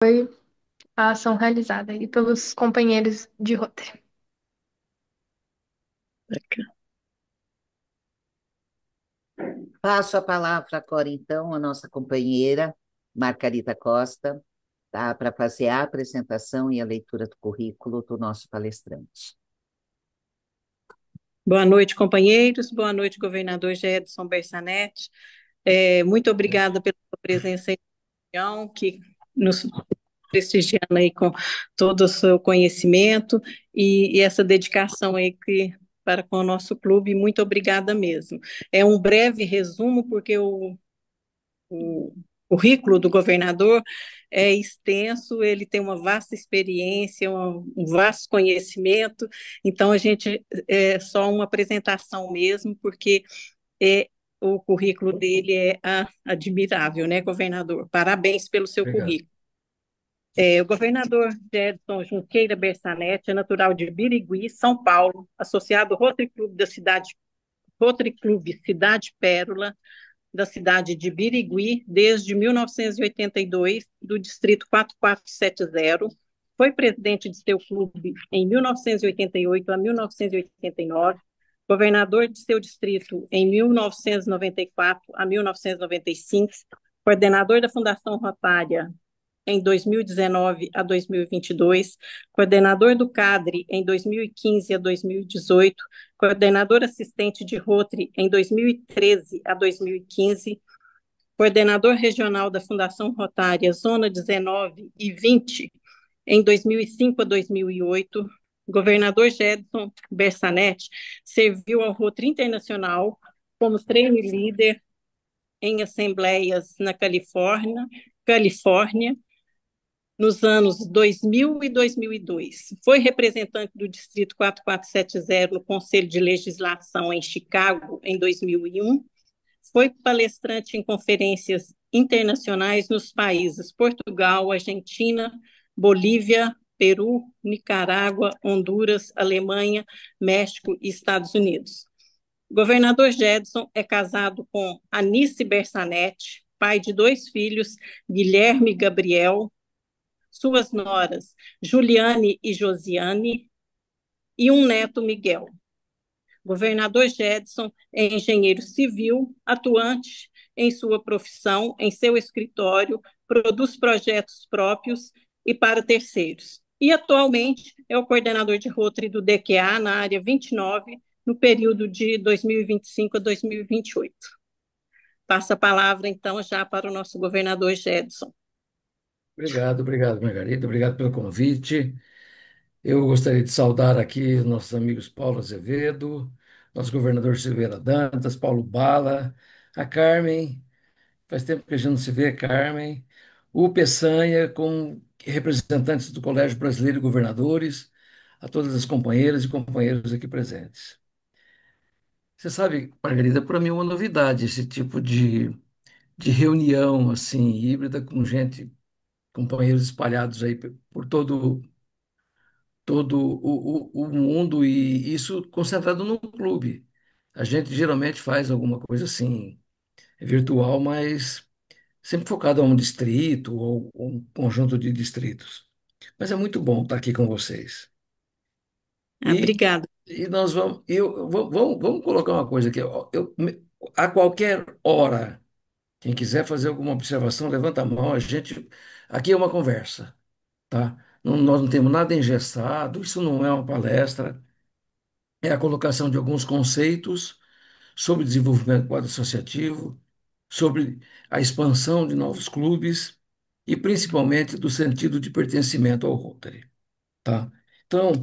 Foi a ação realizada aí pelos companheiros de roteiro. Passo a palavra agora, então, à nossa companheira, Margarida Costa, tá, para fazer a apresentação e a leitura do currículo do nosso palestrante. Boa noite, companheiros. Boa noite, governador Gedson Bersanetti. Muito obrigada pela sua presença aí na reunião, que nos prestigiando aí com todo o seu conhecimento e essa dedicação aí para com o nosso clube. Muito obrigada mesmo. É um breve resumo, porque o currículo do governador é extenso, ele tem uma vasta experiência, um vasto conhecimento, então a gente é só uma apresentação mesmo, porque é, o currículo dele é admirável, né, governador? Parabéns pelo seu Obrigado. currículo. O governador Gedson Junqueira Bersanetti é natural de Birigui, São Paulo, associado ao Rotary Clube da cidade, Rotary Clube Cidade Pérola, da cidade de Birigui desde 1982, do distrito 4470. Foi presidente de seu clube em 1988 a 1989, governador de seu distrito em 1994 a 1995, coordenador da Fundação Rotária em 2019 a 2022, coordenador do CADRE em 2015 a 2018, coordenador assistente de Rotary em 2013 a 2015, coordenador regional da Fundação Rotária Zona 19 e 20 em 2005 a 2008, governador Gedson Bersanetti serviu ao Rotary Internacional como trainee leader em assembleias na Califórnia, nos anos 2000 e 2002. Foi representante do Distrito 4470 no Conselho de Legislação em Chicago em 2001. Foi palestrante em conferências internacionais nos países Portugal, Argentina, Bolívia, Peru, Nicarágua, Honduras, Alemanha, México e Estados Unidos. Governador Gedson é casado com Anice Bersanetti, pai de dois filhos, Guilherme e Gabriel, suas noras, Juliane e Josiane, e um neto, Miguel. Governador Gedson é engenheiro civil, atuante em sua profissão, em seu escritório, produz projetos próprios e para terceiros. E atualmente é o coordenador de Rotary do DQA na área 29, no período de 2025 a 2028. Passa a palavra, então, já para o nosso governador Gedson. Obrigado, Margarida. Obrigado pelo convite. Eu gostaria de saudar aqui os nossos amigos Paulo Azevedo, nosso governador Silveira Dantas, Paulo Bala, a Carmen, faz tempo que a gente não se vê, Carmen, o Peçanha, com representantes do Colégio Brasileiro de Governadores, a todas as companheiras e companheiros aqui presentes. Você sabe, Margarida, para mim é uma novidade esse tipo de reunião assim, híbrida, com gente, companheiros espalhados aí por todo o mundo e isso concentrado num clube. A gente geralmente faz alguma coisa assim, virtual, mas sempre focado a um distrito ou um conjunto de distritos. Mas é muito bom estar aqui com vocês. E, Obrigada. e nós vamos colocar uma coisa aqui. Ó, a qualquer hora, quem quiser fazer alguma observação, levanta a mão. Aqui é uma conversa, tá? Nós não temos nada engessado, isso não é uma palestra, é a colocação de alguns conceitos sobre desenvolvimento do quadro associativo, sobre a expansão de novos clubes e principalmente do sentido de pertencimento ao Rotary, tá? Então,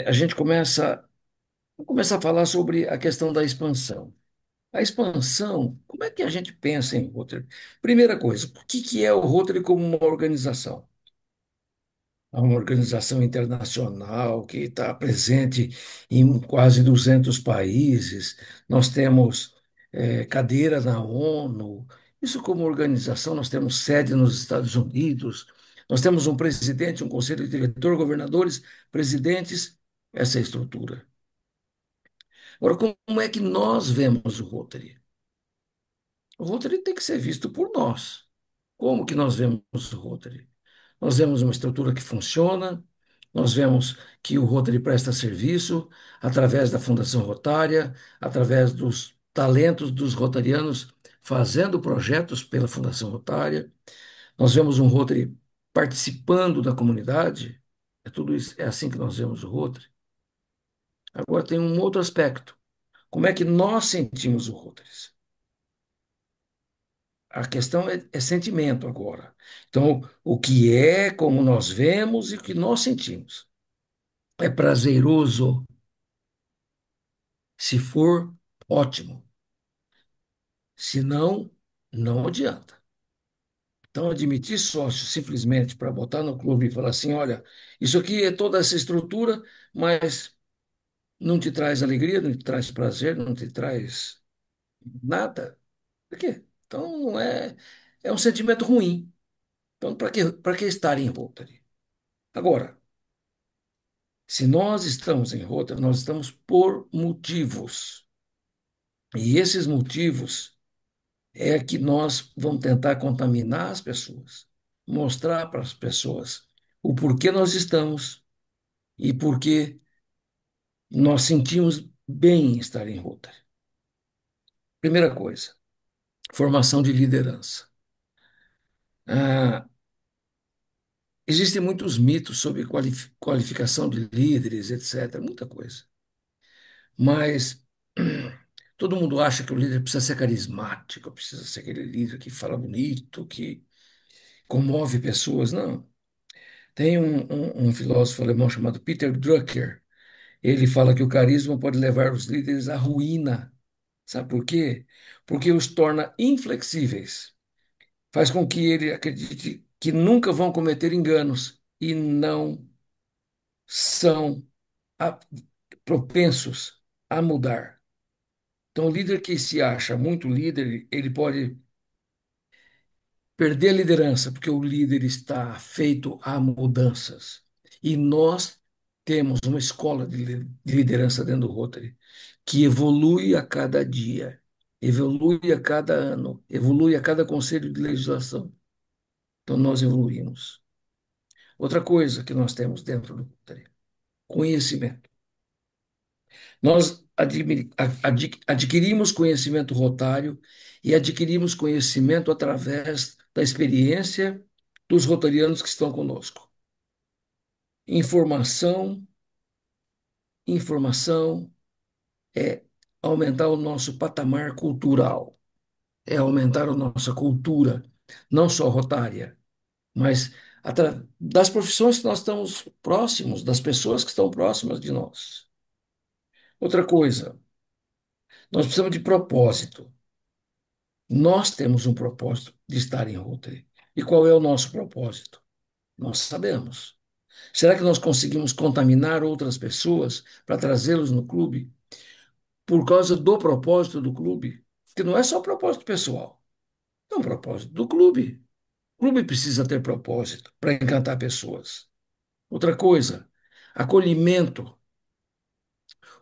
a gente vamos começar a falar sobre a questão da expansão. A expansão, como é que a gente pensa em Rotary? Primeira coisa, o que que é o Rotary como uma organização? É uma organização internacional que está presente em quase 200 países. Nós temos cadeira na ONU. Isso, como organização, nós temos sede nos Estados Unidos. Nós temos um presidente, um conselho diretor, governadores, presidentes, essa é a estrutura. Agora, como é que nós vemos o Rotary? O Rotary tem que ser visto por nós. Como que nós vemos o Rotary? Nós vemos uma estrutura que funciona, nós vemos que o Rotary presta serviço através da Fundação Rotária, através dos talentos dos rotarianos fazendo projetos pela Fundação Rotária. Nós vemos um Rotary participando da comunidade. É tudo isso, é assim que nós vemos o Rotary. Agora tem um outro aspecto. Como é que nós sentimos o Rotary? A questão é sentimento agora. Então, o que é, como nós vemos e o que nós sentimos. É prazeroso? Se for, ótimo. Se não, não adianta. Então, admitir sócio simplesmente para botar no clube e falar assim: olha, isso aqui é toda essa estrutura, mas não te traz alegria, não te traz prazer, não te traz nada. Por quê? Então, não é. É um sentimento ruim. Então, para que estar em Rotary? Agora, se nós estamos em Rotary, nós estamos por motivos. E esses motivos é que nós vamos tentar contaminar as pessoas, mostrar para as pessoas o porquê nós estamos e porquê nós sentimos bem em estar em Rotary. Primeira coisa, formação de liderança. Ah, existem muitos mitos sobre qualificação de líderes, etc., muita coisa. Mas todo mundo acha que o líder precisa ser carismático, precisa ser aquele líder que fala bonito, que comove pessoas. Não. Tem um filósofo alemão chamado Peter Drucker. Ele fala que o carisma pode levar os líderes à ruína. Sabe por quê? Porque os torna inflexíveis. Faz com que ele acredite que nunca vão cometer enganos e não são a- propensos a mudar. Então, o líder que se acha muito líder, ele pode perder a liderança, porque o líder está feito a mudanças. E nós temos uma escola de liderança dentro do Rotary, que evolui a cada dia, evolui a cada ano, evolui a cada conselho de legislação. Então, nós evoluímos. Outra coisa que nós temos dentro do Rotary, conhecimento. Nós adquirimos conhecimento rotário e adquirimos conhecimento através da experiência dos rotarianos que estão conosco. Informação, informação é aumentar o nosso patamar cultural, é aumentar a nossa cultura, não só rotária, mas das profissões que nós estamos próximos, das pessoas que estão próximas de nós. Outra coisa, nós precisamos de propósito. Nós temos um propósito de estar em Rotary. E qual é o nosso propósito? Nós sabemos. Será que nós conseguimos contaminar outras pessoas para trazê-los no clube por causa do propósito do clube? Que não é só propósito pessoal, é um propósito do clube. O clube precisa ter propósito para encantar pessoas. Outra coisa, acolhimento.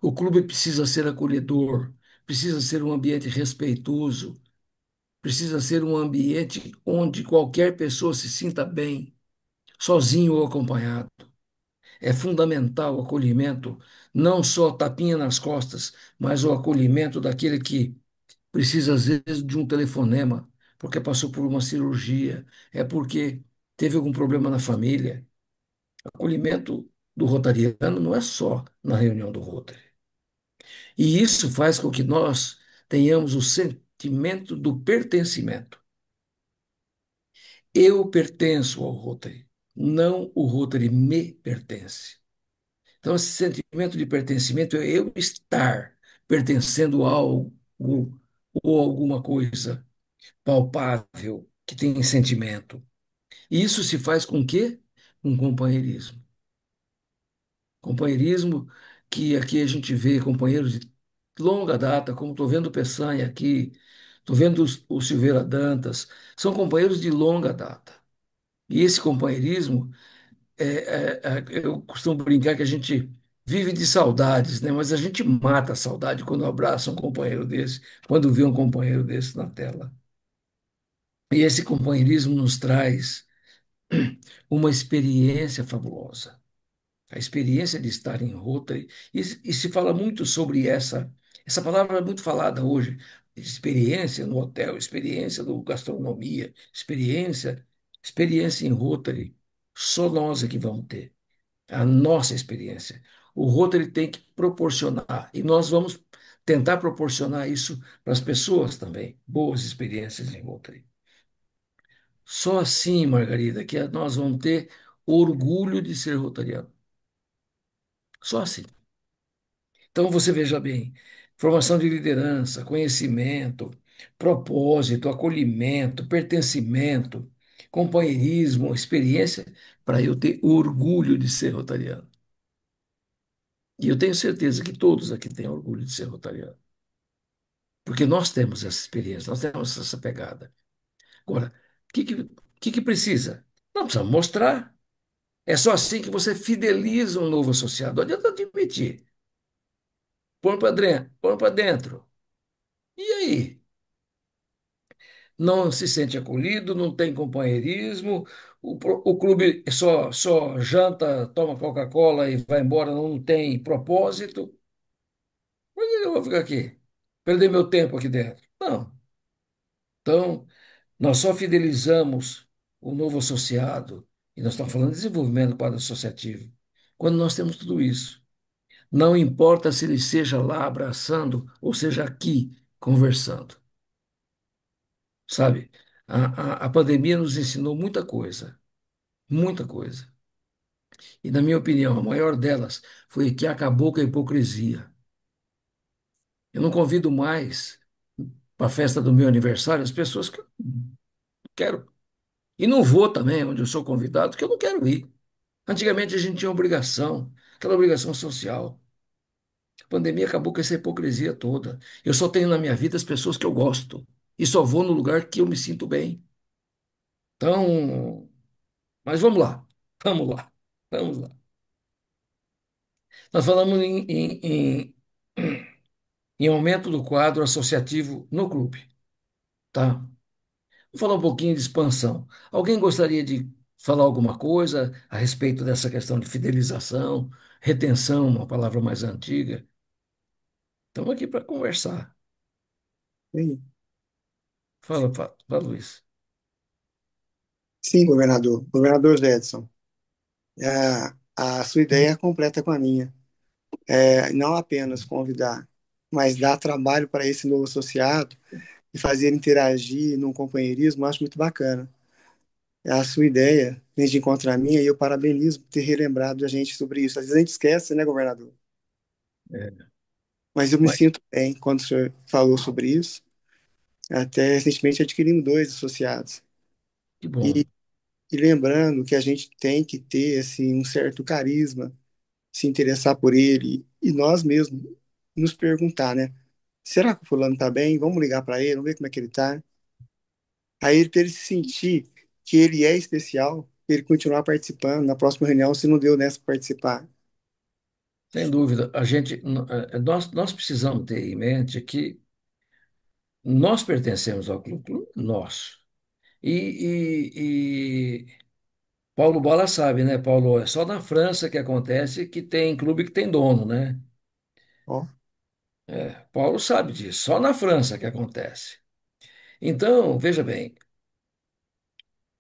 O clube precisa ser acolhedor, precisa ser um ambiente respeitoso, precisa ser um ambiente onde qualquer pessoa se sinta bem, sozinho ou acompanhado. É fundamental o acolhimento, não só tapinha nas costas, mas o acolhimento daquele que precisa, às vezes, de um telefonema, porque passou por uma cirurgia, é porque teve algum problema na família. Acolhimento do rotariano não é só na reunião do Rotary. E isso faz com que nós tenhamos o sentimento do pertencimento. Eu pertenço ao Rotary, não o Rotary me pertence. Então, esse sentimento de pertencimento é eu estar pertencendo a algo ou alguma coisa palpável que tem sentimento. E isso se faz com o quê? Com companheirismo. Companheirismo que aqui a gente vê companheiros de longa data, como estou vendo o Peçanha aqui, estou vendo o Silveira Dantas, são companheiros de longa data. E esse companheirismo, eu costumo brincar que a gente vive de saudades, né? Mas a gente mata a saudade quando abraça um companheiro desse, quando vê um companheiro desse na tela. E esse companheirismo nos traz uma experiência fabulosa. A experiência de estar em Rotary, e se fala muito sobre essa palavra é muito falada hoje, experiência no hotel, experiência no gastronomia, experiência em Rotary. Só nós é que vamos ter a nossa experiência. O Rotary tem que proporcionar, e nós vamos tentar proporcionar isso para as pessoas também, boas experiências em Rotary. Só assim, Margarida, que nós vamos ter orgulho de ser rotariano. Só assim. Então, você veja bem: formação de liderança, conhecimento, propósito, acolhimento, pertencimento, companheirismo, experiência, para eu ter orgulho de ser rotariano. E eu tenho certeza que todos aqui têm orgulho de ser rotariano, porque nós temos essa experiência, nós temos essa pegada. Agora, o que precisa? Não precisamos mostrar. É só assim que você fideliza um novo associado. Não adianta admitir. Põe para dentro. E aí? Não se sente acolhido, não tem companheirismo, o clube só janta, toma Coca-Cola e vai embora, não tem propósito. Por que eu vou ficar aqui? Perder meu tempo aqui dentro? Não. Então, nós só fidelizamos o novo associado, e nós estamos falando de desenvolvimento do quadro associativo, quando nós temos tudo isso. Não importa se ele seja lá abraçando ou seja aqui conversando, sabe? A pandemia nos ensinou muita coisa, muita coisa. E, na minha opinião, a maior delas foi que acabou com a hipocrisia. Eu não convido mais para a festa do meu aniversário as pessoas que eu quero. E não vou também onde eu sou convidado, porque eu não quero ir. Antigamente a gente tinha obrigação, aquela obrigação social. A pandemia acabou com essa hipocrisia toda. Eu só tenho na minha vida as pessoas que eu gosto. E só vou no lugar que eu me sinto bem. Então, mas vamos lá. Vamos lá. Vamos lá. Nós falamos em aumento do quadro associativo no clube, tá? Vou falar um pouquinho de expansão. Alguém gostaria de falar alguma coisa a respeito dessa questão de fidelização, retenção, uma palavra mais antiga? Estamos aqui para conversar. Sim, Fala, Luiz. sim, governador. Governador Edson, a sua ideia é completa com a minha. Não apenas convidar, mas dar trabalho para esse novo associado e fazer interagir num companheirismo, eu acho muito bacana. A sua ideia vem de encontrar a minha e eu parabenizo por ter relembrado a gente sobre isso. Às vezes a gente esquece, né, governador? É, Mas eu me mas sinto bem quando o senhor falou sobre isso. Até recentemente adquirimos dois associados. que bom. E, e lembrando que a gente tem que ter assim, um certo carisma, se interessar por ele e nós mesmos nos perguntar, né? Será que o fulano tá bem? Vamos ligar para ele, vamos ver como é que ele tá. Aí ele, para ele se sentir que ele é especial, ele continuar participando. Na próxima reunião, se não deu nessa pra participar. Sem dúvida, nós precisamos ter em mente que nós pertencemos ao clube nosso. E Paulo Bola sabe, né, Paulo? É só na França que acontece que tem clube que tem dono, né? Ó, Paulo sabe disso, só na França que acontece. Então, veja bem,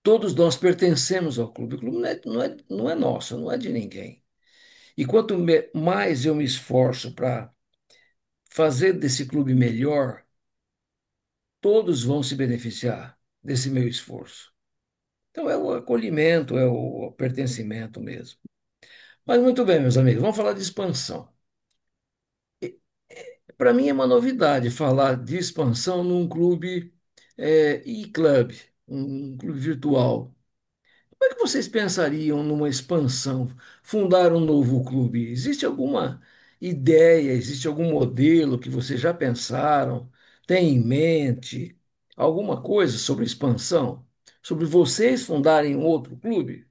todos nós pertencemos ao clube. O clube não é nosso, não é de ninguém. E quanto mais eu me esforço para fazer desse clube melhor, todos vão se beneficiar desse meu esforço. Então, é o acolhimento, é o pertencimento mesmo. Mas muito bem, meus amigos, vamos falar de expansão. Para mim é uma novidade falar de expansão num clube e-club, um clube virtual. Como é que vocês pensariam numa expansão, fundar um novo clube? Existe alguma ideia, existe algum modelo que vocês já pensaram, têm em mente? Alguma coisa sobre expansão? Sobre vocês fundarem um outro clube?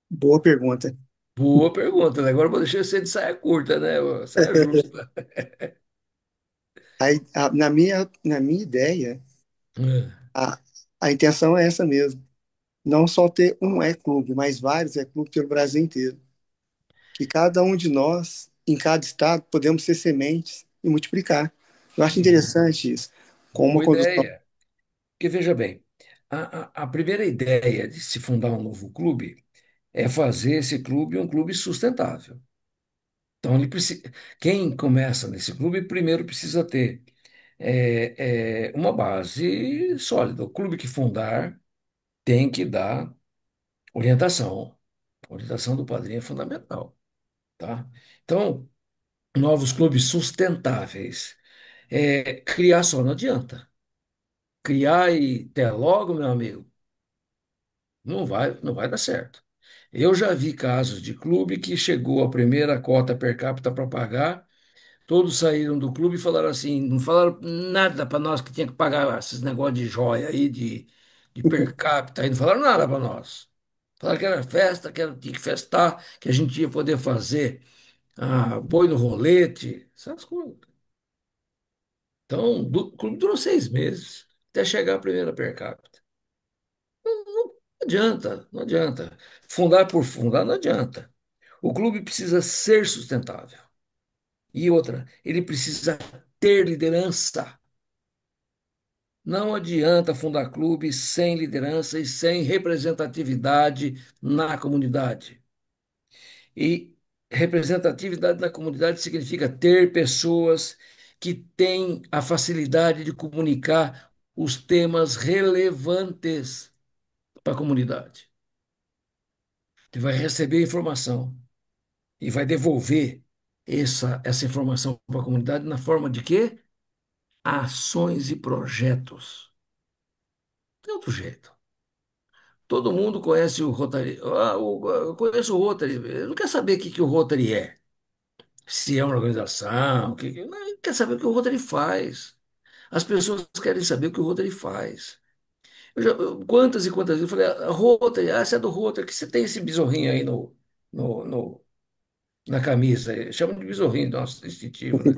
boa pergunta. Boa pergunta, né? Agora eu vou deixar você de saia curta, né? Saia justa. Aí, na minha ideia, É. A, a intenção é essa mesmo. Não só ter um e-clube, mas vários e-clubes pelo Brasil inteiro. Que cada um de nós, em cada estado, podemos ser sementes e multiplicar. Eu acho Sim, interessante isso. Com uma boa condução. ideia. Porque veja bem, a primeira ideia de se fundar um novo clube é fazer esse clube um clube sustentável. Então, quem começa nesse clube primeiro precisa ter uma base sólida. O clube que fundar tem que dar orientação. A orientação do padrinho é fundamental, tá? Então, novos clubes sustentáveis. Criar só não adianta. Criar e até logo, meu amigo, não vai dar certo. Eu já vi casos de clube que chegou a primeira cota per capita para pagar. Todos saíram do clube e falaram assim, não falaram nada para nós que tinha que pagar esses negócios de joia aí, de per capita, aí não falaram nada para nós. Falaram que era festa, tinha que festar, que a gente ia poder fazer boi no rolete, essas coisas. Então, o clube durou 6 meses, até chegar a primeira per capita. Não adianta, não adianta. Fundar por fundar não adianta. O clube precisa ser sustentável. E outra, ele precisa ter liderança. Não adianta fundar clube sem liderança e sem representatividade na comunidade. E representatividade na comunidade significa ter pessoas que têm a facilidade de comunicar os temas relevantes para a comunidade. Que vai receber informação e vai devolver essa informação para a comunidade na forma de quê? Ações e projetos. Tem outro jeito. Todo mundo conhece o Rotary. Eu conheço o Rotary. Ele não quer saber o que o Rotary é. Se é uma organização. Não, ele quer saber o que o Rotary faz. As pessoas querem saber o que o Rotary faz. Quantas e quantas vezes eu falei, Rotary, você é do Rotary, que você tem esse besorrinho aí no, no- na camisa? Chama de besorrinho, nosso distintivo, né?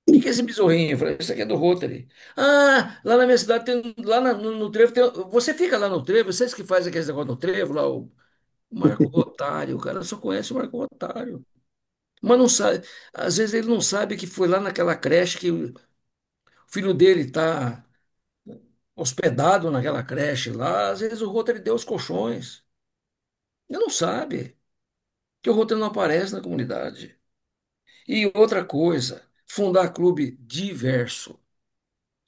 O que é esse besorrinho? Eu falei, isso aqui é do Rotary. Ah, lá na minha cidade tem, lá no trevo tem. Você fica lá no trevo, vocês que fazem aqueles negócio no trevo, lá o Marco Rotário, o cara só conhece o Marco Rotário. Mas não sabe, às vezes ele não sabe que foi lá naquela creche que o filho dele está hospedado naquela creche lá. Às vezes o Rotary deu os colchões. Ele não sabe que o Rotary não aparece na comunidade. E outra coisa, fundar clube diverso.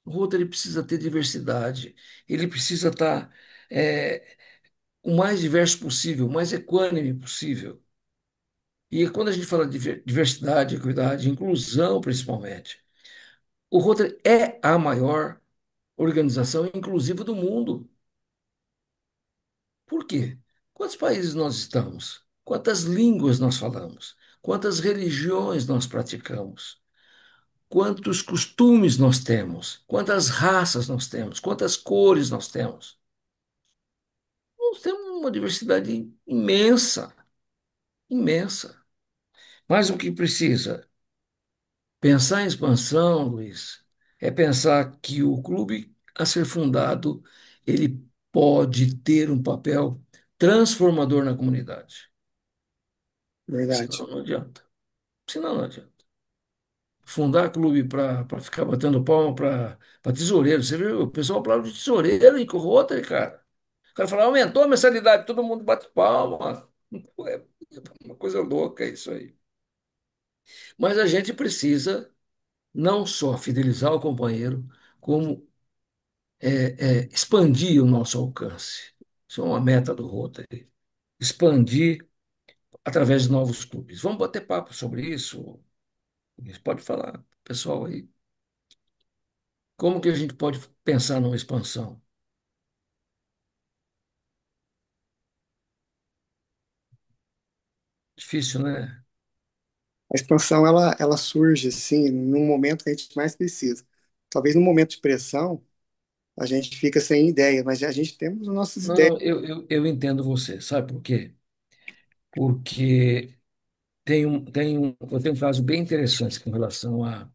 O Rotary precisa ter diversidade. Ele precisa estar o mais diverso possível, o mais equânime possível. E quando a gente fala de diversidade, equidade, inclusão, principalmente, o Rotary é a maior organização inclusiva do mundo. Por quê? Quantos países nós estamos? Quantas línguas nós falamos? Quantas religiões nós praticamos? Quantos costumes nós temos? Quantas raças nós temos? Quantas cores nós temos? Nós temos uma diversidade imensa, imensa. Mas o que precisa? Pensar em expansão, Luiz, é pensar que o clube a ser fundado, ele pode ter um papel transformador na comunidade. Verdade. Senão não adianta. Senão não adianta. Fundar clube para ficar batendo palma para tesoureiro. Você viu? O pessoal aplaude de tesoureiro e com o Rotary, cara. O cara fala, aumentou a mensalidade, todo mundo bate palma. É uma coisa louca isso aí. Mas a gente precisa não só fidelizar o companheiro, como expandir o nosso alcance. Isso é uma meta do Rotary. Expandir através de novos clubes. Vamos bater papo sobre isso? Pode falar, pessoal aí. Como que a gente pode pensar numa expansão? Difícil, né? A expansão ela surge assim no momento que a gente mais precisa. Talvez no momento de pressão a gente fica sem ideia, mas a gente temos as nossas ideias. Não, eu entendo você. Sabe por quê? Porque eu tenho um caso bem interessante com relação à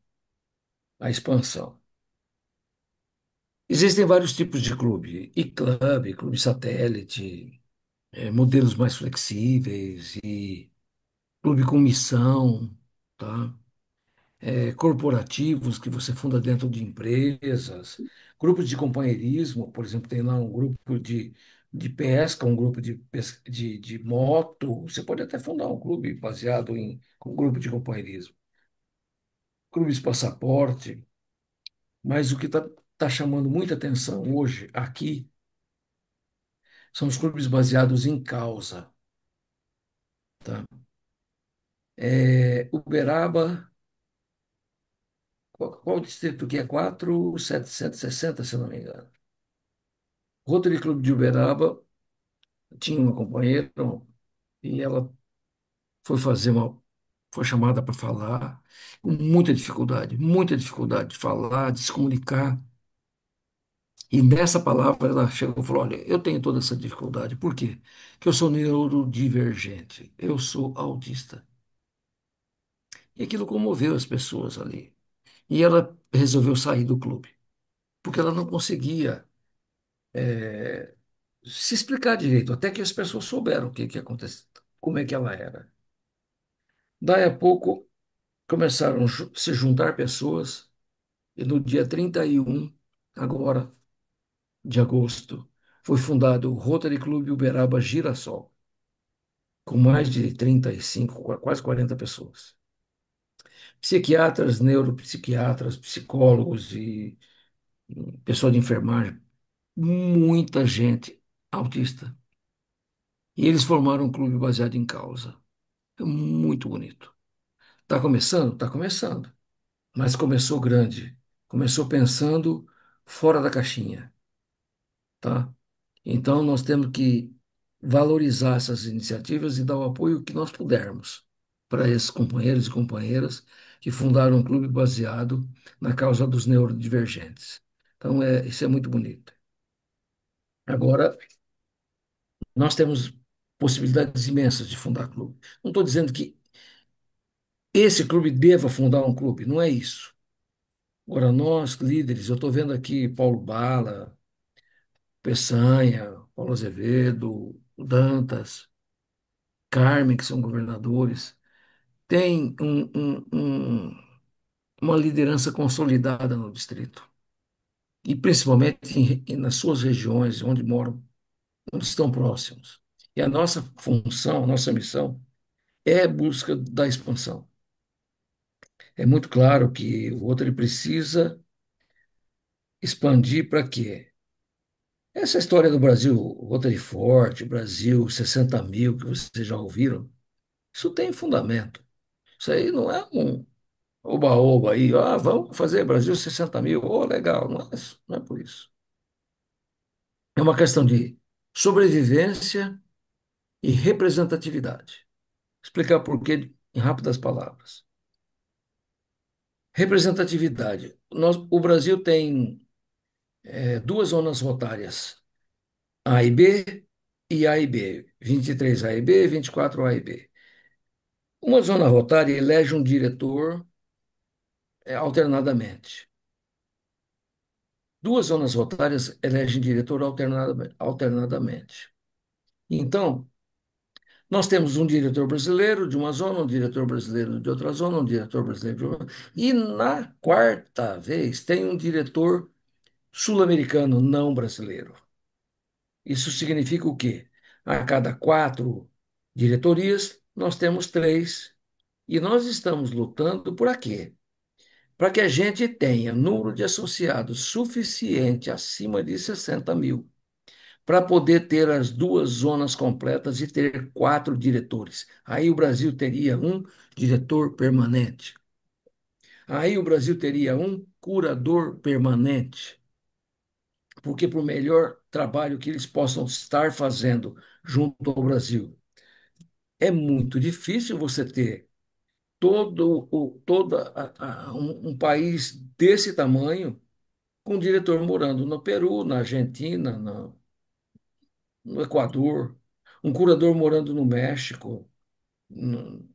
expansão. Existem vários tipos de clube, e-clube, clube satélite, modelos mais flexíveis e clube com missão, tá? Corporativos que você funda dentro de empresas, grupos de companheirismo, por exemplo, tem lá um grupo de pesca, um grupo de moto. Você pode até fundar um clube baseado em um grupo de companheirismo, clubes passaporte, mas o que está chamando muita atenção hoje aqui são os clubes baseados em causa, tá? Uberaba, qual distrito que é? 4.760, se eu não me engano. Rotary Clube de Uberaba tinha uma companheira e ela foi fazer uma, foi chamada para falar, com muita dificuldade de falar, de se comunicar. E nessa palavra ela chegou e falou: Olha, eu tenho toda essa dificuldade. Por quê? Porque eu sou neurodivergente, eu sou autista. E aquilo comoveu as pessoas ali. E ela resolveu sair do clube, porque ela não conseguia se explicar direito, até que as pessoas souberam o que que aconteceu, como é que ela era. Daí a pouco começaram a se juntar pessoas, e no dia 31 agora, de agosto, foi fundado o Rotary Clube Uberaba Girassol, com mais de 35, quase 40 pessoas. Psiquiatras, neuropsiquiatras, psicólogos e pessoal de enfermagem, muita gente autista. E eles formaram um clube baseado em causa. É muito bonito. Está começando? Está começando. Mas começou grande. Começou pensando fora da caixinha, tá? Então nós temos que valorizar essas iniciativas e dar o apoio que nós pudermos para esses companheiros e companheiras que fundaram um clube baseado na causa dos neurodivergentes. Então, isso é muito bonito. Agora, nós temos possibilidades imensas de fundar clube. Não estou dizendo que esse clube deva fundar um clube, não é isso. Agora, nós, líderes, eu estou vendo aqui Paulo Bala, Peçanha, Paulo Azevedo, Dantas, Carmen, que são governadores, tem uma liderança consolidada no distrito, e principalmente nas suas regiões, onde moram, onde estão próximos. E a nossa função, a nossa missão é a busca da expansão. É muito claro que o Rotary precisa expandir para quê? Essa história do Brasil, Rotary Forte, Brasil 60 mil, que vocês já ouviram, isso tem fundamento. Isso aí não é um oba-oba aí, vamos fazer Brasil 60 mil, legal, não é, não é por isso. É uma questão de sobrevivência e representatividade. Explicar por quê em rápidas palavras. Representatividade. O Brasil tem duas zonas rotárias, A e B e A e B, 23 A e B, 24 A e B. Uma zona rotária elege um diretor alternadamente. Duas zonas rotárias elegem diretor alternadamente. Então, nós temos um diretor brasileiro de uma zona, um diretor brasileiro de outra zona, um diretor brasileiro de outra. E na quarta vez tem um diretor sul-americano não brasileiro. Isso significa o quê? A cada quatro diretorias, nós temos três. E nós estamos lutando por quê? Para que a gente tenha número de associados suficiente acima de 60 mil para poder ter as duas zonas completas e ter quatro diretores. Aí o Brasil teria um diretor permanente. Aí o Brasil teria um curador permanente. Porque, por melhor trabalho que eles possam estar fazendo junto ao Brasil, é muito difícil você ter um país desse tamanho com um diretor morando no Peru, na Argentina, no Equador, um curador morando no México, no,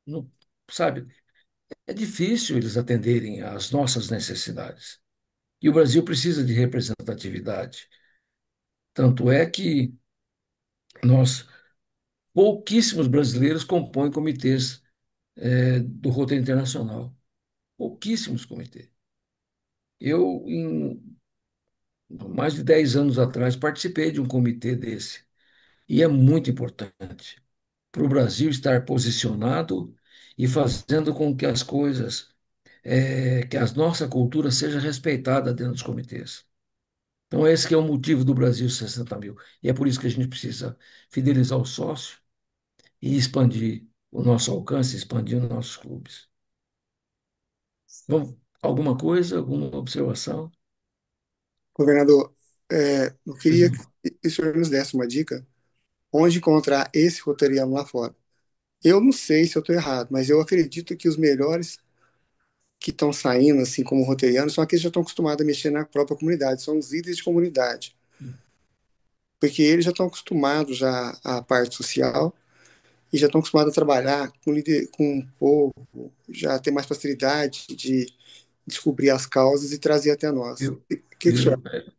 no- sabe? É difícil eles atenderem às nossas necessidades. E o Brasil precisa de representatividade. Tanto é que nós, pouquíssimos brasileiros compõem comitês do roteiro internacional. Pouquíssimos comitês. Eu, mais de 10 anos atrás, participei de um comitê desse. E é muito importante para o Brasil estar posicionado e fazendo com que as coisas, que a nossa cultura seja respeitada dentro dos comitês. Então, esse que é o motivo do Brasil 60 mil. E é por isso que a gente precisa fidelizar o sócio e expandir o nosso alcance, expandir os nossos clubes. Vamos, alguma coisa, alguma observação? Governador, eu Pois queria não. que o senhor nos desse uma dica onde encontrar esse roteiriano lá fora. Eu não sei se eu estou errado, mas eu acredito que os melhores que estão saindo, assim como roteirianos, são aqueles que já estão acostumados a mexer na própria comunidade, são os líderes de comunidade, porque eles já estão acostumados já à parte social e já estão acostumados a trabalhar com o povo, já tem mais facilidade de descobrir as causas e trazer até nós. Viu? O que o senhor Viu?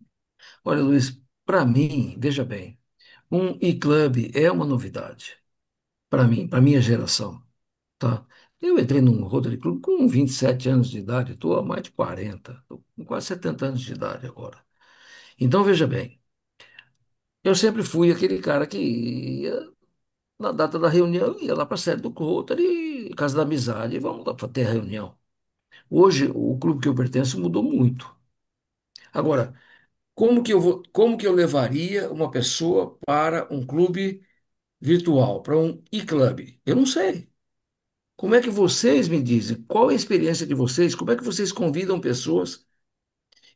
Olha, Luiz, para mim, veja bem, um e-club é uma novidade. Para mim, para minha geração, tá? Eu entrei num Rotary Club com 27 anos de idade, estou há mais de 40, estou com quase 70 anos de idade agora. Então, veja bem, eu sempre fui aquele cara que ia, na data da reunião, ia lá para a sede do Rotary, Casa da Amizade, e vamos lá para ter a reunião. Hoje, o clube que eu pertenço mudou muito. Agora, como que eu levaria uma pessoa para um clube virtual, para um e-club? Eu não sei. Como é que vocês me dizem? Qual é a experiência de vocês? Como é que vocês convidam pessoas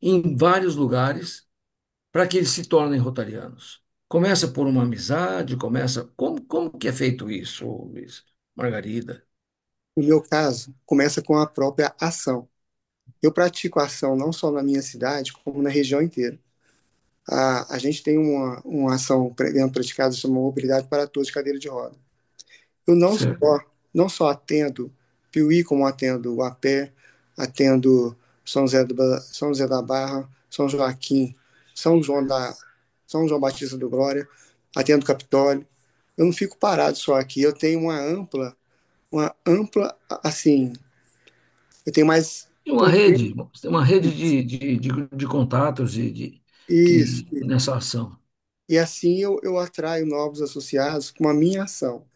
em vários lugares para que eles se tornem rotarianos? Começa por uma amizade, começa. Como que é feito isso, Luiz? Margarida? No meu caso, começa com a própria ação. Eu pratico a ação não só na minha cidade, como na região inteira. A gente tem uma ação sendo praticada chamada Mobilidade para Todos de Cadeira de Roda. Eu Certo. não só atendo Piuí, como atendo o Apé, atendo São José da Barra, São Joaquim, São João da São João Batista do Glória, atendo Capitólio. Eu não fico parado só aqui, eu tenho uma ampla, assim, eu tenho mais pontos. Tem uma rede de contatos Isso. nessa ação. E assim eu atraio novos associados com a minha ação.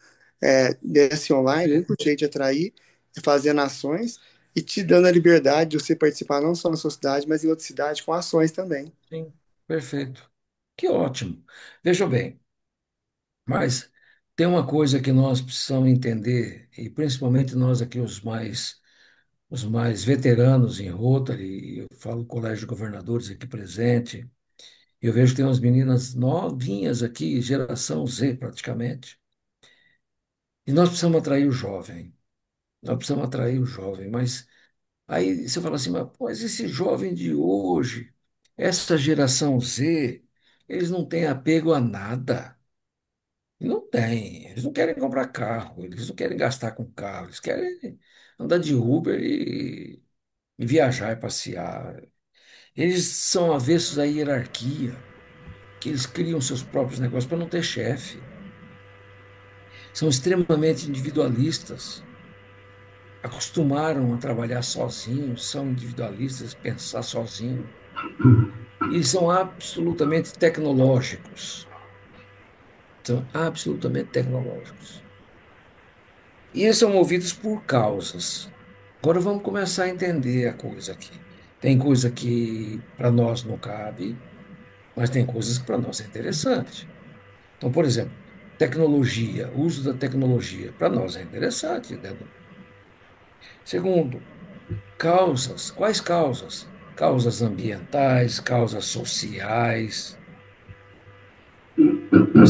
Desse online, o único Perfeito. jeito de atrair é fazendo ações e te dando a liberdade de você participar não só na sua cidade, mas em outra cidade com ações também. Sim, perfeito. Que ótimo. Veja bem, mas tem uma coisa que nós precisamos entender, e principalmente nós aqui, os mais veteranos em Rotary, eu falo Colégio de Governadores aqui presente, eu vejo que tem umas meninas novinhas aqui, geração Z praticamente, e nós precisamos atrair o jovem, nós precisamos atrair o jovem, mas aí você fala assim, mas esse jovem de hoje, essa geração Z, eles não têm apego a nada. Não tem. Eles não querem comprar carro, eles não querem gastar com carro, eles querem andar de Uber e viajar e passear. Eles são avessos à hierarquia, que eles criam seus próprios negócios para não ter chefe. São extremamente individualistas, acostumaram a trabalhar sozinhos, são individualistas, pensar sozinho. E são absolutamente tecnológicos. São absolutamente tecnológicos. E eles são movidos por causas. Agora vamos começar a entender a coisa aqui. Tem coisa que para nós não cabe, mas tem coisas que para nós é interessante. Então, por exemplo, tecnologia, uso da tecnologia, para nós é interessante, né? Segundo, causas. Quais causas? Causas ambientais, causas sociais,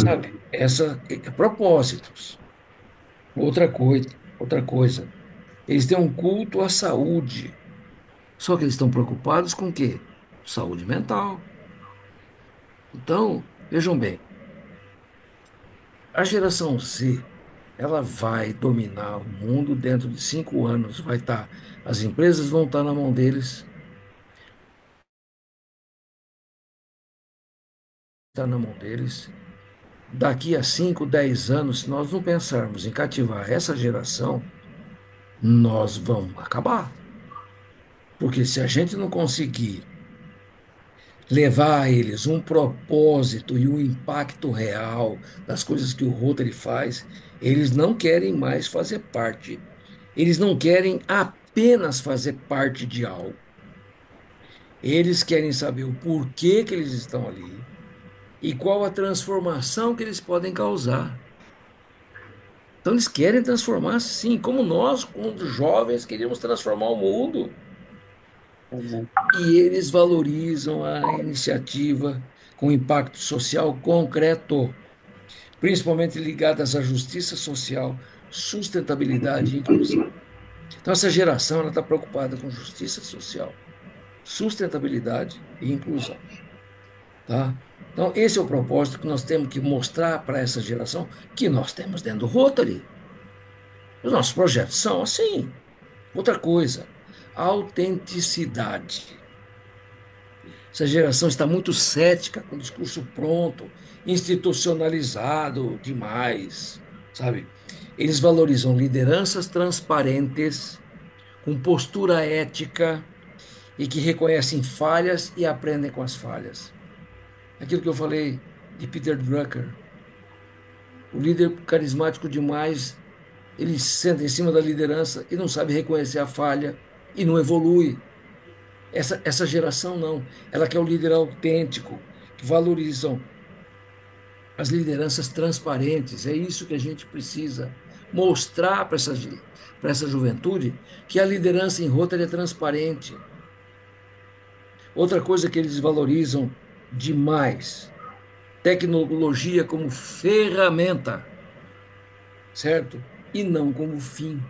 sabe? Propósitos. Outra coisa. Eles têm um culto à saúde. Só que eles estão preocupados com o quê? Saúde mental. Então, vejam bem, a geração Z, ela vai dominar o mundo dentro de 5 anos. As empresas vão estar na mão deles, está na mão deles. Daqui a 5, 10 anos, se nós não pensarmos em cativar essa geração, nós vamos acabar. Porque se a gente não conseguir levar a eles um propósito e um impacto real das coisas que o Rotary faz, eles não querem mais fazer parte. Eles não querem apenas fazer parte de algo. Eles querem saber o porquê que eles estão ali e qual a transformação que eles podem causar. Então, eles querem transformar, sim, como nós, quando jovens, queríamos transformar o mundo. Exato. E eles valorizam a iniciativa com impacto social concreto, principalmente ligadas à justiça social, sustentabilidade e inclusão. Então, essa geração ela está preocupada com justiça social, sustentabilidade e inclusão, tá? Então, esse é o propósito que nós temos que mostrar para essa geração que nós temos dentro do Rotary. Os nossos projetos são assim. Outra coisa, autenticidade. Essa geração está muito cética, com o discurso pronto, institucionalizado demais, sabe? Eles valorizam lideranças transparentes, com postura ética e que reconhecem falhas e aprendem com as falhas. Aquilo que eu falei de Peter Drucker, o líder carismático demais, ele se senta em cima da liderança e não sabe reconhecer a falha e não evolui. Essa geração não. Ela quer o líder autêntico, que valorizam as lideranças transparentes. É isso que a gente precisa mostrar para essa juventude que a liderança em Rotary é transparente. Outra coisa que eles valorizam demais, tecnologia como ferramenta, certo? E não como fim.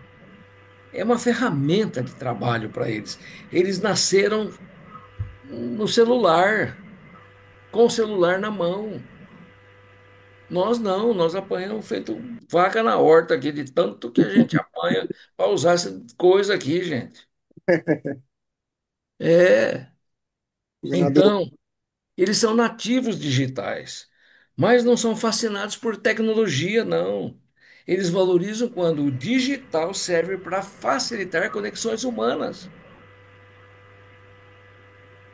É uma ferramenta de trabalho para eles. Eles nasceram no celular, com o celular na mão. Nós não, nós apanhamos feito vaca na horta aqui, de tanto que a gente apanha para usar essa coisa aqui, gente. É, Governador, então, eles são nativos digitais, mas não são fascinados por tecnologia, não. Eles valorizam quando o digital serve para facilitar conexões humanas,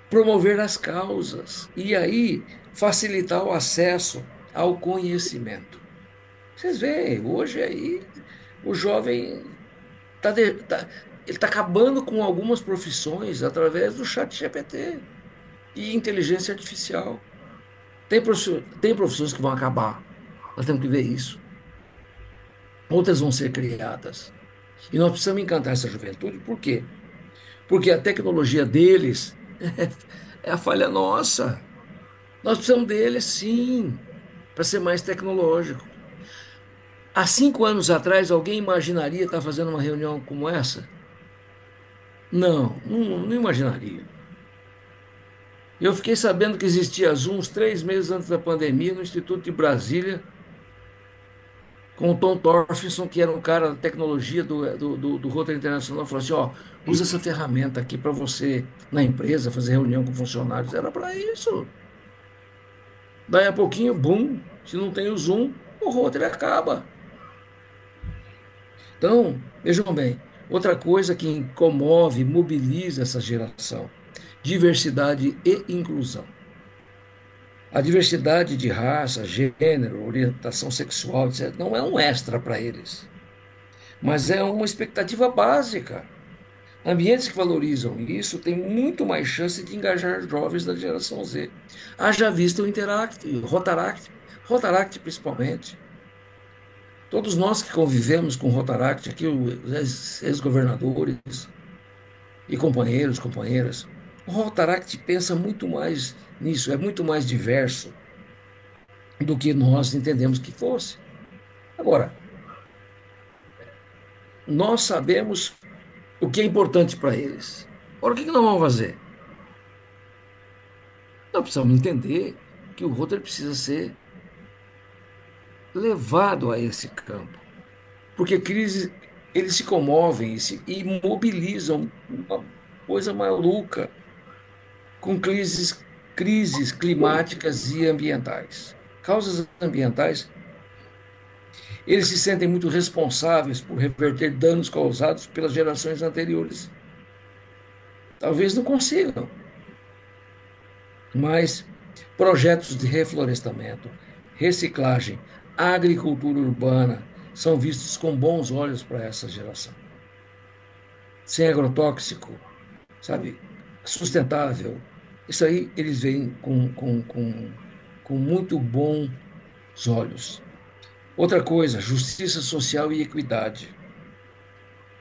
promover as causas e aí facilitar o acesso ao conhecimento. Vocês veem, hoje aí o jovem ele está acabando com algumas profissões através do chat GPT e inteligência artificial. Tem profissões que vão acabar. Nós temos que ver isso. Outras vão ser criadas. E nós precisamos encantar essa juventude, por quê? Porque a tecnologia deles é a falha nossa. Nós precisamos deles, sim, para ser mais tecnológico. Há 5 anos atrás, alguém imaginaria estar fazendo uma reunião como essa? Não, não, não imaginaria. Eu fiquei sabendo que existia Zoom uns 3 meses antes da pandemia no Instituto de Brasília, com o Tom Torfinson, que era um cara da tecnologia do Rotary Internacional, falou assim, ó, usa essa ferramenta aqui para você, na empresa, fazer reunião com funcionários. Era para isso. Daí a pouquinho, bum, se não tem o Zoom, o Rotary acaba. Então, vejam bem, outra coisa que comove, mobiliza essa geração, diversidade e inclusão. A diversidade de raça, gênero, orientação sexual, etc., não é um extra para eles, mas é uma expectativa básica. Ambientes que valorizam isso têm muito mais chance de engajar jovens da geração Z. Haja visto o Interact, o Rotaract, Rotaract principalmente. Todos nós que convivemos com o Rotaract, aqui os ex-governadores e companheiros, companheiras, o Rotaract pensa muito mais nisso, é muito mais diverso do que nós entendemos que fosse. Agora, nós sabemos o que é importante para eles. Agora, o que nós vamos fazer? Nós precisamos entender que o Rotary precisa ser levado a esse campo. Porque crises, eles se comovem e mobilizam uma coisa maluca com crises crises climáticas e ambientais. Causas ambientais, eles se sentem muito responsáveis por reverter danos causados pelas gerações anteriores. Talvez não consigam, mas projetos de reflorestamento, reciclagem, agricultura urbana são vistos com bons olhos para essa geração. Sem agrotóxico, sabe, sustentável. Isso aí eles veem com muito bons olhos. Outra coisa, justiça social e equidade.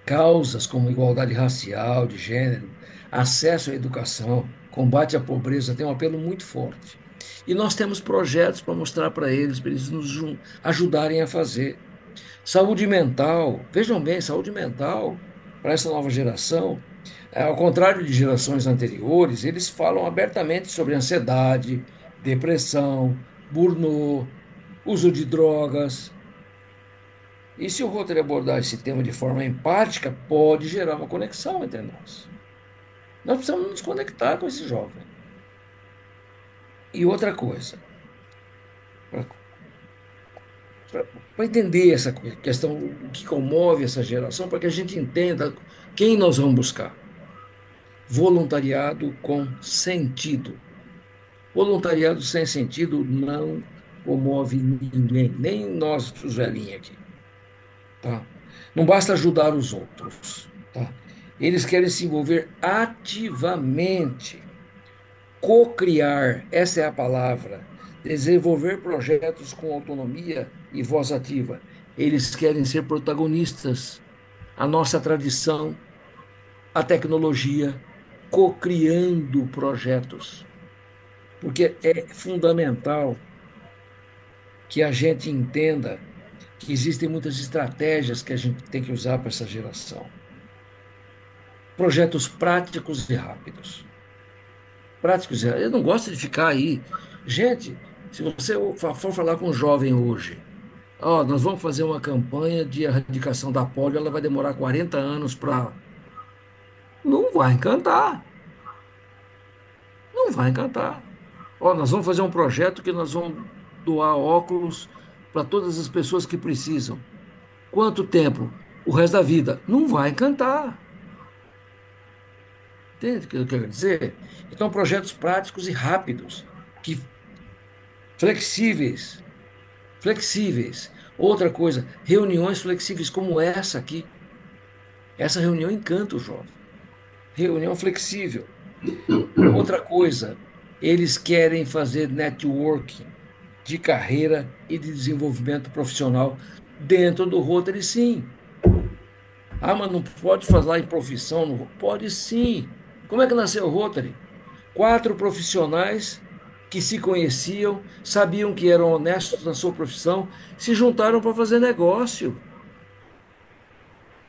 Causas como igualdade racial, de gênero, acesso à educação, combate à pobreza têm um apelo muito forte. E nós temos projetos para mostrar para eles nos ajudarem a fazer. Saúde mental, vejam bem, saúde mental para essa nova geração, ao contrário de gerações anteriores, eles falam abertamente sobre ansiedade, depressão, burnout, uso de drogas. E se o Rotary abordar esse tema de forma empática, pode gerar uma conexão entre nós. Nós precisamos nos conectar com esse jovem. E outra coisa, para entender essa questão, o que comove essa geração, para que a gente entenda quem nós vamos buscar. Voluntariado com sentido. Voluntariado sem sentido não comove ninguém, nem nós, os velhinhos aqui. Tá? Não basta ajudar os outros. Tá? Eles querem se envolver ativamente, co-criar, essa é a palavra, desenvolver projetos com autonomia e voz ativa. Eles querem ser protagonistas. A nossa tradição, a tecnologia, co-criando projetos. Porque é fundamental que a gente entenda que existem muitas estratégias que a gente tem que usar para essa geração. Projetos práticos e rápidos. Práticos e rápidos. Eu não gosto de ficar aí. Gente, se você for falar com um jovem hoje, ó, nós vamos fazer uma campanha de erradicação da polio, ela vai demorar 40 anos para. Não vai encantar. Não vai encantar. Ó, nós vamos fazer um projeto que nós vamos doar óculos para todas as pessoas que precisam. Quanto tempo? O resto da vida. Não vai encantar. Entende o que eu quero dizer? Então, projetos práticos e rápidos, que flexíveis, flexíveis. Outra coisa, reuniões flexíveis como essa aqui. Essa reunião encanta o jovem. Reunião flexível. Outra coisa, eles querem fazer networking de carreira e de desenvolvimento profissional dentro do Rotary, sim. Ah, mas não pode falar em profissão? Não pode sim. Como é que nasceu o Rotary? 4 profissionais que se conheciam, sabiam que eram honestos na sua profissão, se juntaram para fazer negócio.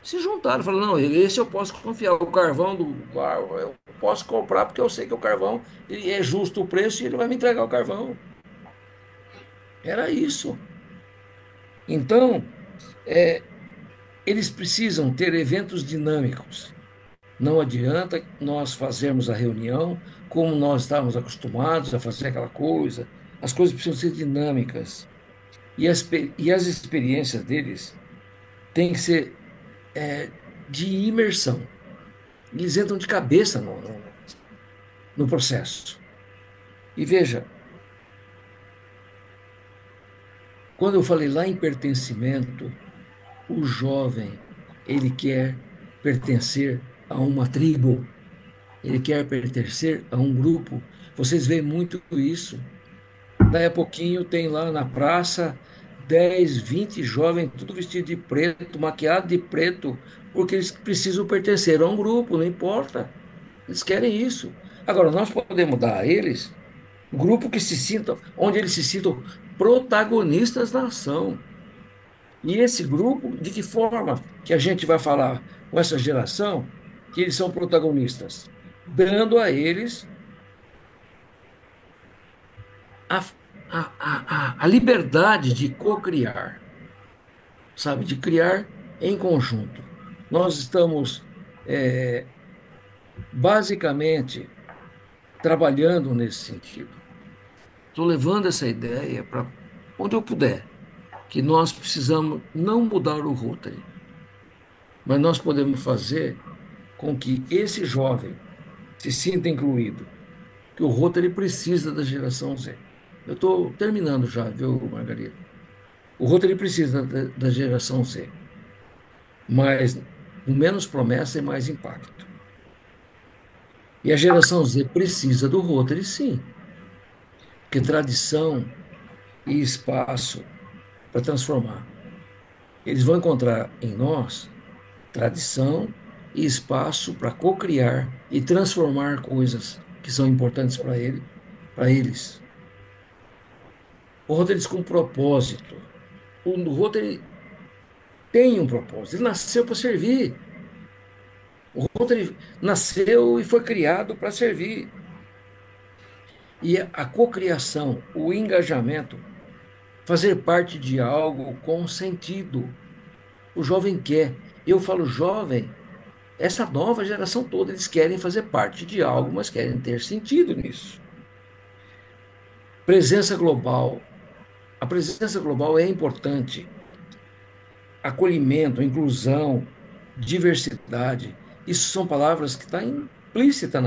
Se juntaram, falaram, não, esse eu posso confiar, o carvão do eu posso comprar porque eu sei que o carvão é justo o preço e ele vai me entregar o carvão. Era isso. Então, eles precisam ter eventos dinâmicos. Não adianta nós fazermos a reunião como nós estávamos acostumados a fazer aquela coisa. As coisas precisam ser dinâmicas. E as experiências deles têm que ser de imersão. Eles entram de cabeça no processo. E veja, quando eu falei lá em pertencimento, o jovem, ele quer pertencer a uma tribo, ele quer pertencer a um grupo. Vocês veem muito isso. Daí a pouquinho tem lá na praça 10, 20 jovens, tudo vestido de preto, maquiado de preto, porque eles precisam pertencer a um grupo, não importa. Eles querem isso. Agora, nós podemos dar a eles um grupo que se sintam, onde eles se sintam protagonistas da ação. E esse grupo, de que forma que a gente vai falar com essa geração que eles são protagonistas? Dando a eles a, a liberdade de co-criar, sabe? De criar em conjunto. Nós estamos, basicamente, trabalhando nesse sentido. Estou levando essa ideia para onde eu puder, que nós precisamos não mudar o Rotary, mas nós podemos fazer com que esse jovem se sinta incluído, que o Rotary precisa da geração Z. Eu estou terminando já, viu, Margarida? O Rotary precisa da geração Z, mas com menos promessa e mais impacto. E a geração Z precisa do Rotary, sim, porque tradição e espaço para transformar. Eles vão encontrar em nós tradição e espaço para cocriar e transformar coisas que são importantes para eles. O Rotary com propósito. O Rotary tem um propósito. Ele nasceu para servir. O Rotary nasceu e foi criado para servir. E a cocriação, o engajamento, fazer parte de algo com sentido. O jovem quer. Eu falo jovem, essa nova geração toda, eles querem fazer parte de algo, mas querem ter sentido nisso. Presença global. A presença global é importante. Acolhimento, inclusão, diversidade, isso são palavras que estão implícitas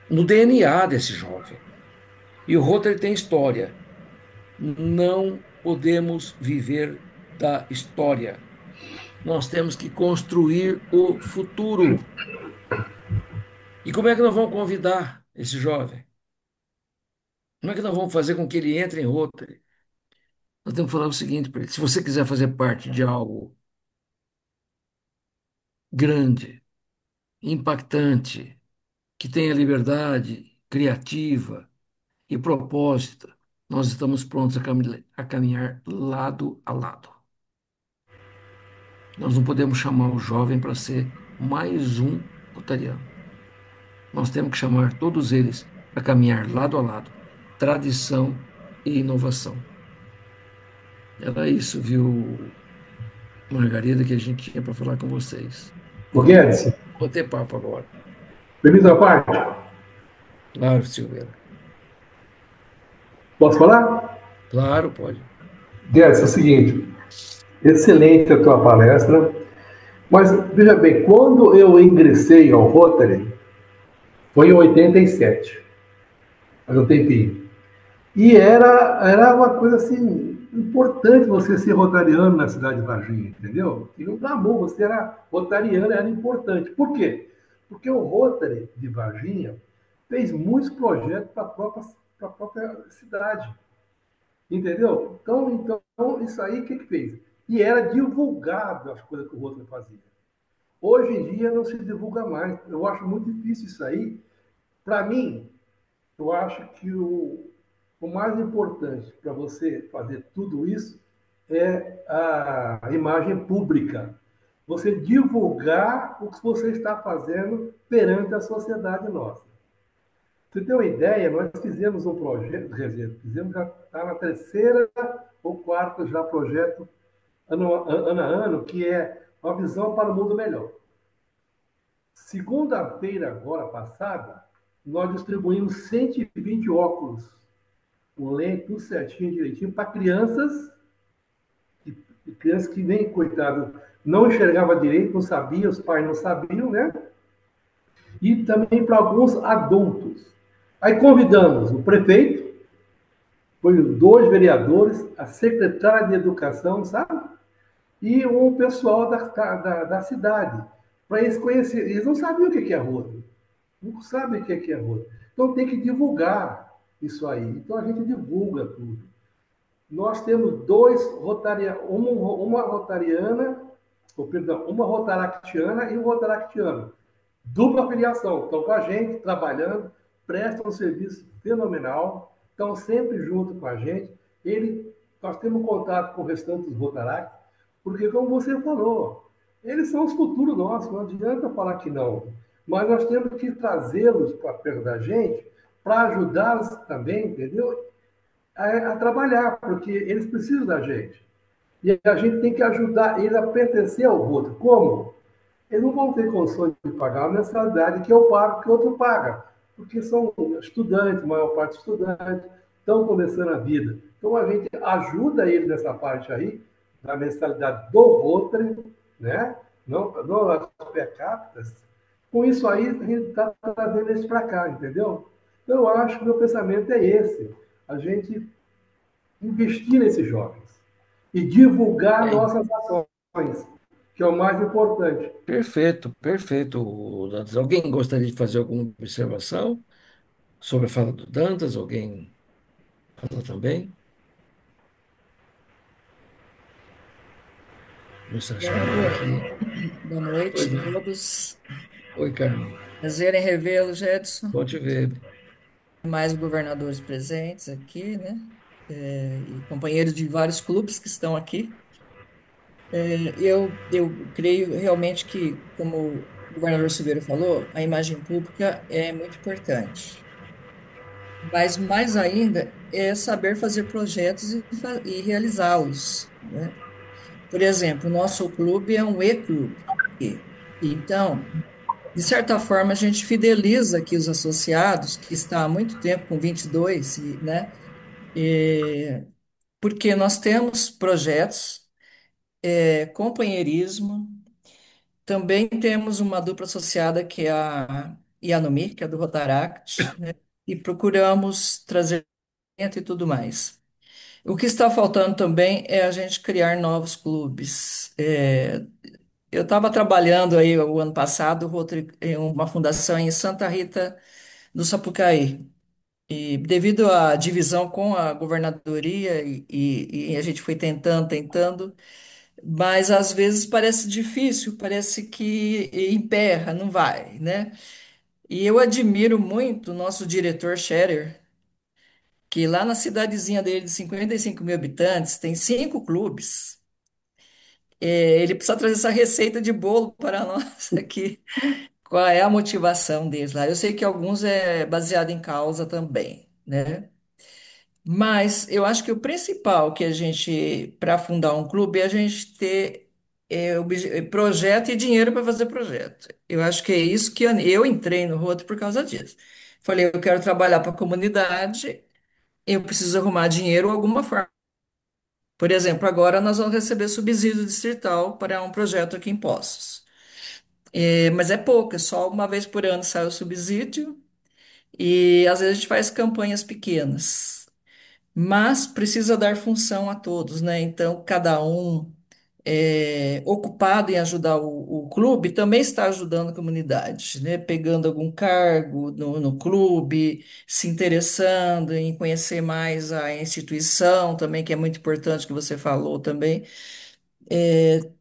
no DNA desse jovem. E o Rotary tem história. Não podemos viver da história. Nós temos que construir o futuro. E como é que nós vamos convidar esse jovem? Como é que nós vamos fazer com que ele entre em Rotary? Nós temos que falar o seguinte para ele: se você quiser fazer parte de algo grande, impactante, que tenha liberdade criativa e propósito, nós estamos prontos a caminhar lado a lado. Nós não podemos chamar o jovem para ser mais um rotariano. Nós temos que chamar todos eles para caminhar lado a lado, tradição e inovação. Era isso, viu, Margarida, que a gente tinha para falar com vocês. O Guedes, Vou ter papo agora. permita a parte? Claro, Silveira. Posso falar? Claro, pode. Guedes, é o seguinte, excelente a tua palestra, mas veja bem, quando eu ingressei ao Rotary, foi em 87, faz um tempinho, e era uma coisa assim, importante você ser rotariano na cidade de Varginha, entendeu? E no glamour, você era rotariano, era importante. Por quê? Porque o Rotary de Varginha fez muitos projetos para a própria cidade. Entendeu? Então isso aí o que fez? E era divulgado as coisas que o Rotary fazia. Hoje em dia não se divulga mais. Eu acho muito difícil isso aí. Para mim, eu acho que o mais importante para você fazer tudo isso é a imagem pública. Você divulgar o que você está fazendo perante a sociedade nossa. Você tem uma ideia, nós fizemos um projeto, quer dizer, fizemos já está na terceira ou quarta já projeto ano a ano, que é uma visão para o mundo melhor. Segunda-feira agora passada, nós distribuímos 120 óculos, com lente, tudo certinho, direitinho, para crianças que nem, coitado, não enxergava direito, não sabia, os pais não sabiam, né? E também para alguns adultos. Aí convidamos o prefeito, foi dois vereadores, a secretária de Educação, sabe? E um pessoal da cidade, para eles conhecerem. Eles não sabiam o que é Rotary, não sabem o que é Rotary. Então tem que divulgar isso aí. Então a gente divulga tudo. Nós temos uma rotariana, ou, perdão, uma rotaractiana e um rotaractiano. Dupla filiação, estão com a gente, trabalhando, prestam um serviço fenomenal, estão sempre junto com a gente. Nós temos contato com o restante dos Rotaract, porque, como você falou, eles são os futuros nossos, não adianta falar que não. Mas nós temos que trazê-los para perto da gente, para ajudá-los também, entendeu? A trabalhar, porque eles precisam da gente. E a gente tem que ajudar eles a pertencer ao outro. Como? Eles não vão ter condições de pagar a mensalidade que eu pago, que o outro paga. porque são estudantes, a maior parte estudantes, estão começando a vida. Então a gente ajuda eles nessa parte aí, da mensalidade do Rotary, né? Não as per capitas. Com isso aí, a gente está trazendo eles para cá, entendeu? Então eu acho que o meu pensamento é esse, a gente investir nesses jovens e divulgar É, nossas ações, que é o mais importante. perfeito, perfeito, Dantas. Alguém gostaria de fazer alguma observação sobre a fala do Dantas? Alguém fala também? Vamos achar Governador, aqui. boa noite Pois a não. todos. Oi, Carmen. Prazer em revê-lo, Jedson. Bom te ver. Mais governadores presentes aqui, né? E companheiros de vários clubes que estão aqui. Eu creio realmente que, como o governador Silveira falou, a imagem pública é muito importante. Mas mais ainda é saber fazer projetos e realizá-los, né? Por exemplo, o nosso clube é um e-clube. Então, de certa forma, a gente fideliza aqui os associados, que está há muito tempo com 22, né? E- porque nós temos projetos, companheirismo, também temos uma dupla associada que é a Yanomir, que é do Rotaract, né? E procuramos trazer gente e tudo mais. O que está faltando também é a gente criar novos clubes. Eu estava trabalhando aí o ano passado, em uma fundação em Santa Rita do Sapucaí. E devido à divisão com a governadoria, e a gente foi tentando, mas às vezes parece difícil, parece que emperra, não vai, né? E eu admiro muito o nosso diretor Scherer, que lá na cidadezinha dele de 55 mil habitantes, tem 5 clubes. Ele precisa trazer essa receita de bolo para nós aqui. Qual é a motivação deles lá? Eu sei que alguns é baseado em causa também, né? Mas eu acho que o principal que a gente, para fundar um clube, é a gente ter projeto e dinheiro para fazer projeto. Eu acho que é isso que eu entrei no Rotary por causa disso. Falei, eu quero trabalhar para a comunidade, eu preciso arrumar dinheiro de alguma forma. Por exemplo, agora nós vamos receber subsídio distrital para um projeto aqui em Poços. Mas é pouco, é só uma vez por ano sai o subsídio, e às vezes a gente faz campanhas pequenas. Mas precisa dar função a todos, né? Então, cada um ocupado em ajudar o clube também está ajudando a comunidade, né? Pegando algum cargo no clube, se interessando em conhecer mais a instituição também, que é muito importante que você falou também.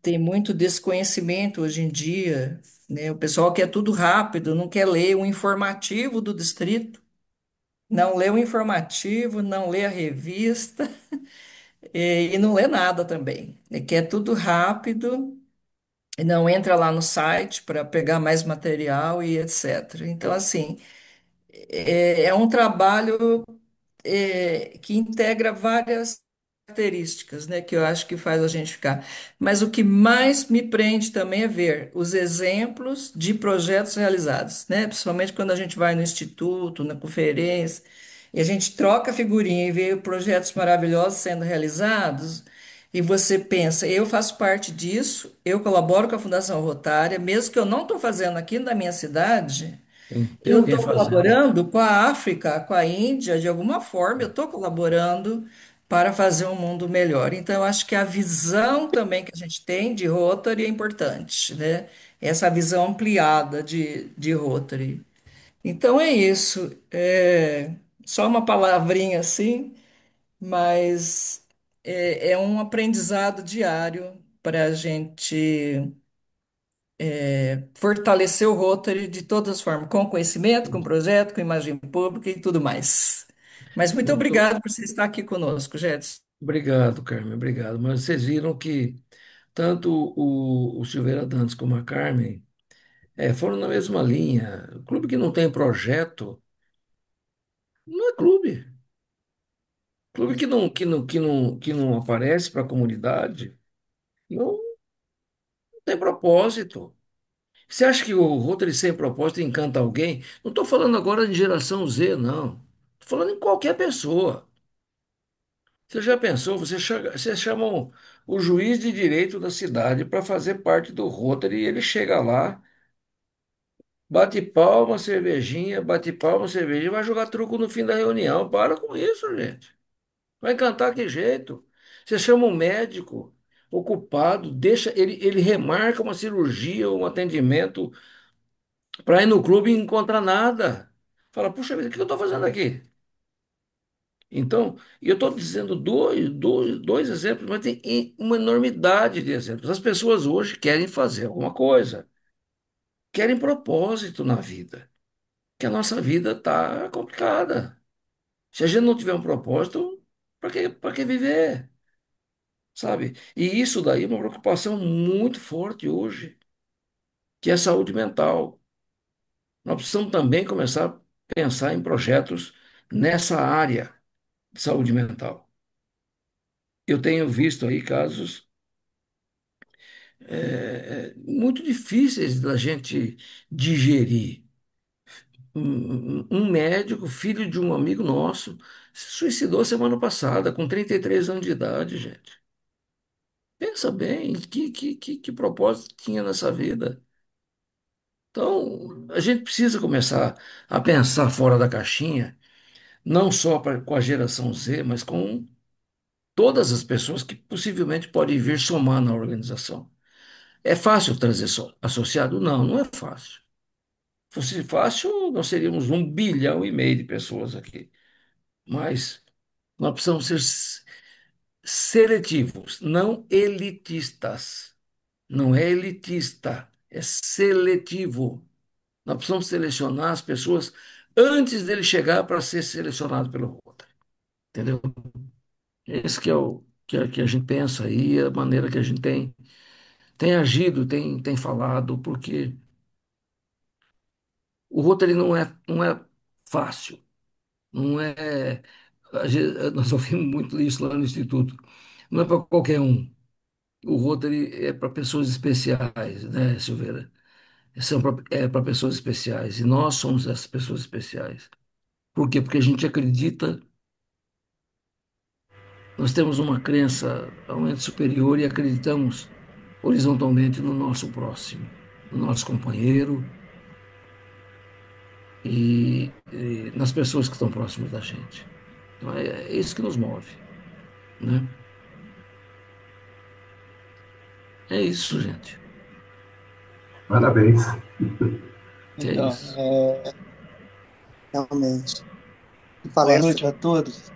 Tem muito desconhecimento hoje em dia, né? O pessoal quer tudo rápido, não quer ler o informativo do distrito. Não lê o informativo, não lê a revista, e não lê nada também. Quer tudo rápido, e não entra lá no site para pegar mais material e etc. Então, assim, é um trabalho que integra várias características, né, que eu acho que faz a gente ficar. Mas o que mais me prende também é ver os exemplos de projetos realizados, né, principalmente quando a gente vai no instituto, na conferência, e a gente troca figurinha e vê projetos maravilhosos sendo realizados. E você pensa, eu faço parte disso, eu colaboro com a Fundação Rotária, mesmo que eu não estou fazendo aqui na minha cidade, Tem eu alguém estou fazendo. colaborando com a África, com a Índia, de alguma forma, eu estou colaborando para fazer um mundo melhor. Então, eu acho que a visão também que a gente tem de Rotary é importante, né? Essa visão ampliada de Rotary. Então, é isso. Só uma palavrinha assim, mas é um aprendizado diário para a gente fortalecer o Rotary de todas as formas, com conhecimento, com projeto, com imagem pública e tudo mais. Mas muito Muito obrigado por você estar aqui conosco, Jedson. obrigado, Carmen, obrigado. Mas vocês viram que tanto o Silveira Dantas como a Carmen foram na mesma linha. O clube que não tem projeto não é clube. Clube que não aparece para a comunidade não tem propósito. Você acha que o Rotary sem propósito encanta alguém? Não estou falando agora de geração Z, não. Estou falando em qualquer pessoa. Você já pensou? Você chama o juiz de direito da cidade para fazer parte do Rotary e ele chega lá, bate palma, cervejinha, bate palma, cervejinha, vai jogar truco no fim da reunião. Para com isso, gente. Vai cantar que jeito? Você chama um médico ocupado, deixa ele remarca uma cirurgia, um atendimento para ir no clube e não encontrar nada. Fala, puxa vida, o que eu estou fazendo aqui? Então, eu estou dizendo dois exemplos, mas tem uma enormidade de exemplos. As pessoas hoje querem fazer alguma coisa, querem propósito na vida, que a nossa vida está complicada. Se a gente não tiver um propósito, para que viver? Sabe? E isso daí é uma preocupação muito forte hoje, que é a saúde mental. Nós precisamos também começar a pensar em projetos nessa área de saúde mental. Eu tenho visto aí casos muito difíceis da gente digerir. Um médico, filho de um amigo nosso, se suicidou semana passada, com 33 anos de idade, gente. Pensa bem, que propósito tinha nessa vida? Então, a gente precisa começar a pensar fora da caixinha, não só com a geração Z, mas com todas as pessoas que possivelmente podem vir somar na organização. É fácil trazer associado? Não, não é fácil. Se fosse fácil, nós seríamos 1,5 bilhão de pessoas aqui. Mas nós precisamos ser seletivos, não elitistas. Não é elitista, é seletivo. Nós precisamos selecionar as pessoas antes dele chegar para ser selecionado pelo outro. Entendeu? Esse que é que a gente pensa aí, a maneira que a gente tem agido, tem falado, porque o Rotary não é fácil, não é. Nós ouvimos muito isso lá no Instituto. Não é para qualquer um. O Rotary é para pessoas especiais, né, Silveira? É para pessoas especiais. E nós somos essas pessoas especiais. Por quê? Porque a gente acredita, nós temos uma crença ao ente superior e acreditamos horizontalmente no nosso próximo, no nosso companheiro e nas pessoas que estão próximas da gente. Então é isso que nos move, né? É isso, gente. Parabéns. Que é Então, isso. realmente. Que boa palestra. noite a todos.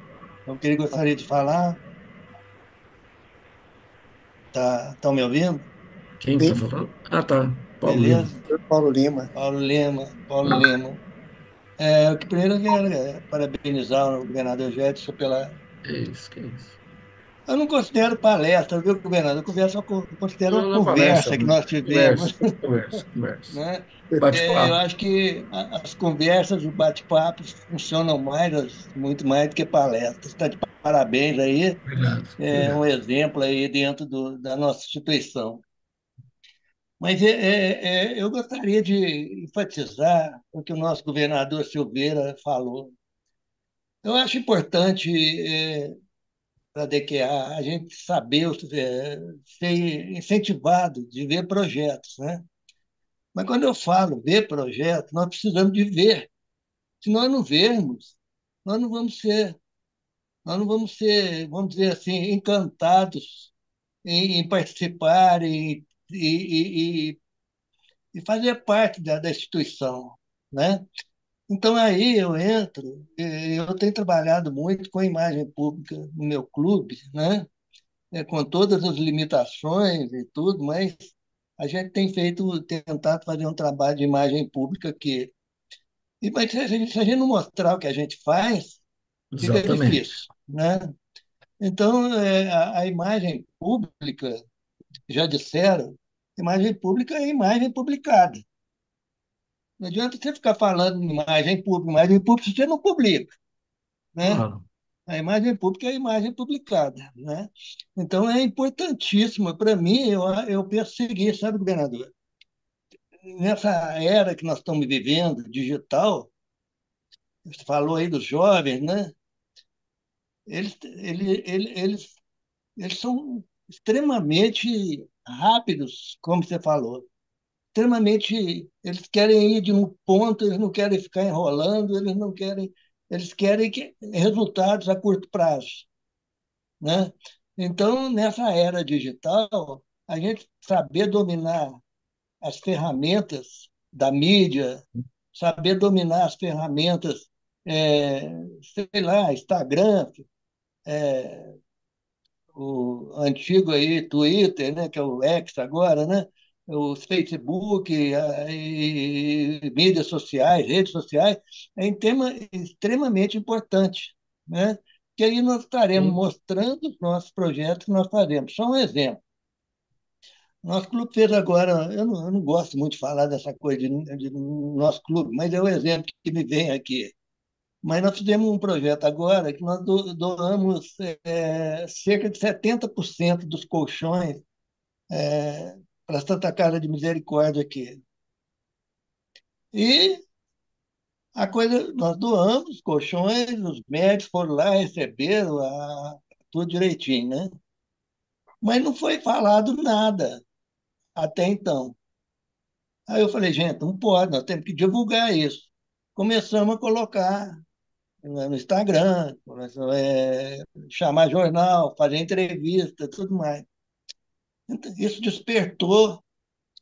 Eu gostaria de falar. Estão me ouvindo? Quem está Sim, falando? Ah, tá. Paulo Lima. Beleza? Paulo Lima. Paulo Lema, Paulo Lema. Primeiro eu quero parabenizar o governador Jetson pela. É isso, que é isso. Eu não considero palestra, viu, governador? Eu considero Não, uma não é palestra, conversa que nós tivemos, conversa, conversa, conversa. né? Eu Bate-papo. acho que as conversas, os bate-papos funcionam muito mais do que palestras. Está de parabéns aí, Obrigado, é um obrigado. exemplo aí dentro da nossa instituição. Mas eu gostaria de enfatizar o que o nosso governador Silveira falou. Eu acho importante, para DQA, a gente saber, ser incentivado de ver projetos, né? Mas quando eu falo ver projetos, nós precisamos de ver. Se nós não vermos, nós não vamos ser, nós não vamos ser, vamos dizer assim, encantados em participar e fazer parte da instituição, né? Então aí eu entro, eu tenho trabalhado muito com a imagem pública no meu clube, né? Com todas as limitações e tudo, mas a gente tem tentado fazer um trabalho de imagem pública mas se a gente não mostrar o que a gente faz, fica Exatamente. difícil, né? Então, a imagem pública, já disseram, imagem pública é imagem publicada. Não adianta você ficar falando imagem pública, se você não publica, né? Claro. A imagem pública é a imagem publicada, né? Então, é importantíssimo. Para mim, eu penso o seguinte, sabe, governador? nessa era que nós estamos vivendo, digital, você falou aí dos jovens, né? Eles eles são extremamente rápidos, como você falou. Extremamente, eles querem ir de um ponto, eles não querem ficar enrolando, eles não querem, eles querem resultados a curto prazo, né? Então, nessa era digital, a gente saber dominar as ferramentas da mídia, saber dominar as ferramentas, é, sei lá, Instagram, o antigo aí Twitter, né, que é o X agora, né, o Facebook, e mídias sociais, redes sociais, é um tema extremamente importante, né? Que aí nós estaremos Sim. mostrando os nossos projetos que nós fazemos. Só um exemplo. Nosso clube fez agora, eu não gosto muito de falar dessa coisa de nosso clube, mas é o exemplo que me vem aqui. Mas nós fizemos um projeto agora que nós doamos cerca de 70% dos colchões para a Santa Casa de Misericórdia aqui. E a coisa, nós doamos os colchões, os médicos foram lá, receberam tudo direitinho, né? Mas não foi falado nada até então. Aí eu falei, gente, não pode, nós temos que divulgar isso. Começamos a colocar no Instagram, começamos a chamar jornal, fazer entrevista, tudo mais. Então, isso despertou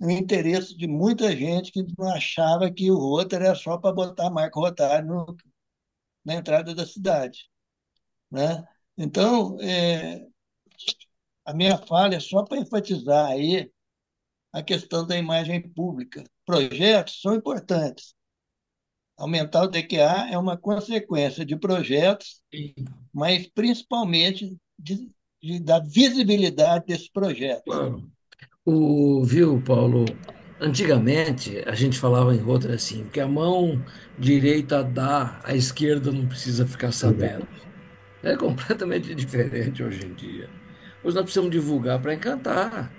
o interesse de muita gente que não achava que o Rotary era só para botar a marca Rotário na entrada da cidade, né? Então, a minha fala é só para enfatizar aí a questão da imagem pública. Projetos são importantes. Aumentar o DQA é uma consequência de projetos, mas principalmente da visibilidade desses projetos. Claro. Viu, Paulo? Antigamente a gente falava em outra assim, que a mão direita dá, a esquerda não precisa ficar sabendo. É completamente diferente hoje em dia. Hoje nós precisamos divulgar para encantar.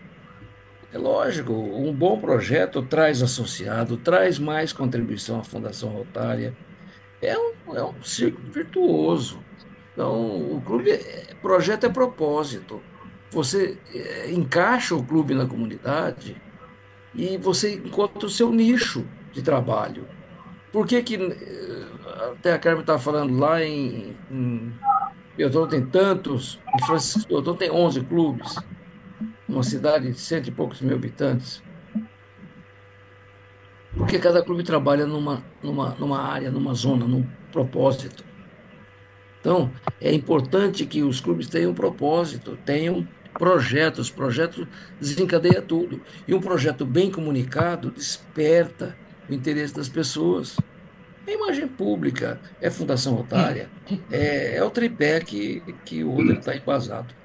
É lógico, um bom projeto traz associado, traz mais contribuição à Fundação Rotária. É um círculo virtuoso. Então, o clube, projeto é propósito. Você encaixa o clube na comunidade e você encontra o seu nicho de trabalho. Por que que, até a Carmen estava falando lá em Beltrão tem tantos, em Francisco Beltrão tem 11 clubes, uma cidade de cento e poucos mil habitantes, porque cada clube trabalha numa área, numa zona, num propósito. Então, é importante que os clubes tenham propósito, tenham projetos. Projetos desencadeia tudo. E um projeto bem comunicado desperta o interesse das pessoas. É imagem pública, é Fundação Rotária, é o tripé que o Rotary está embasado.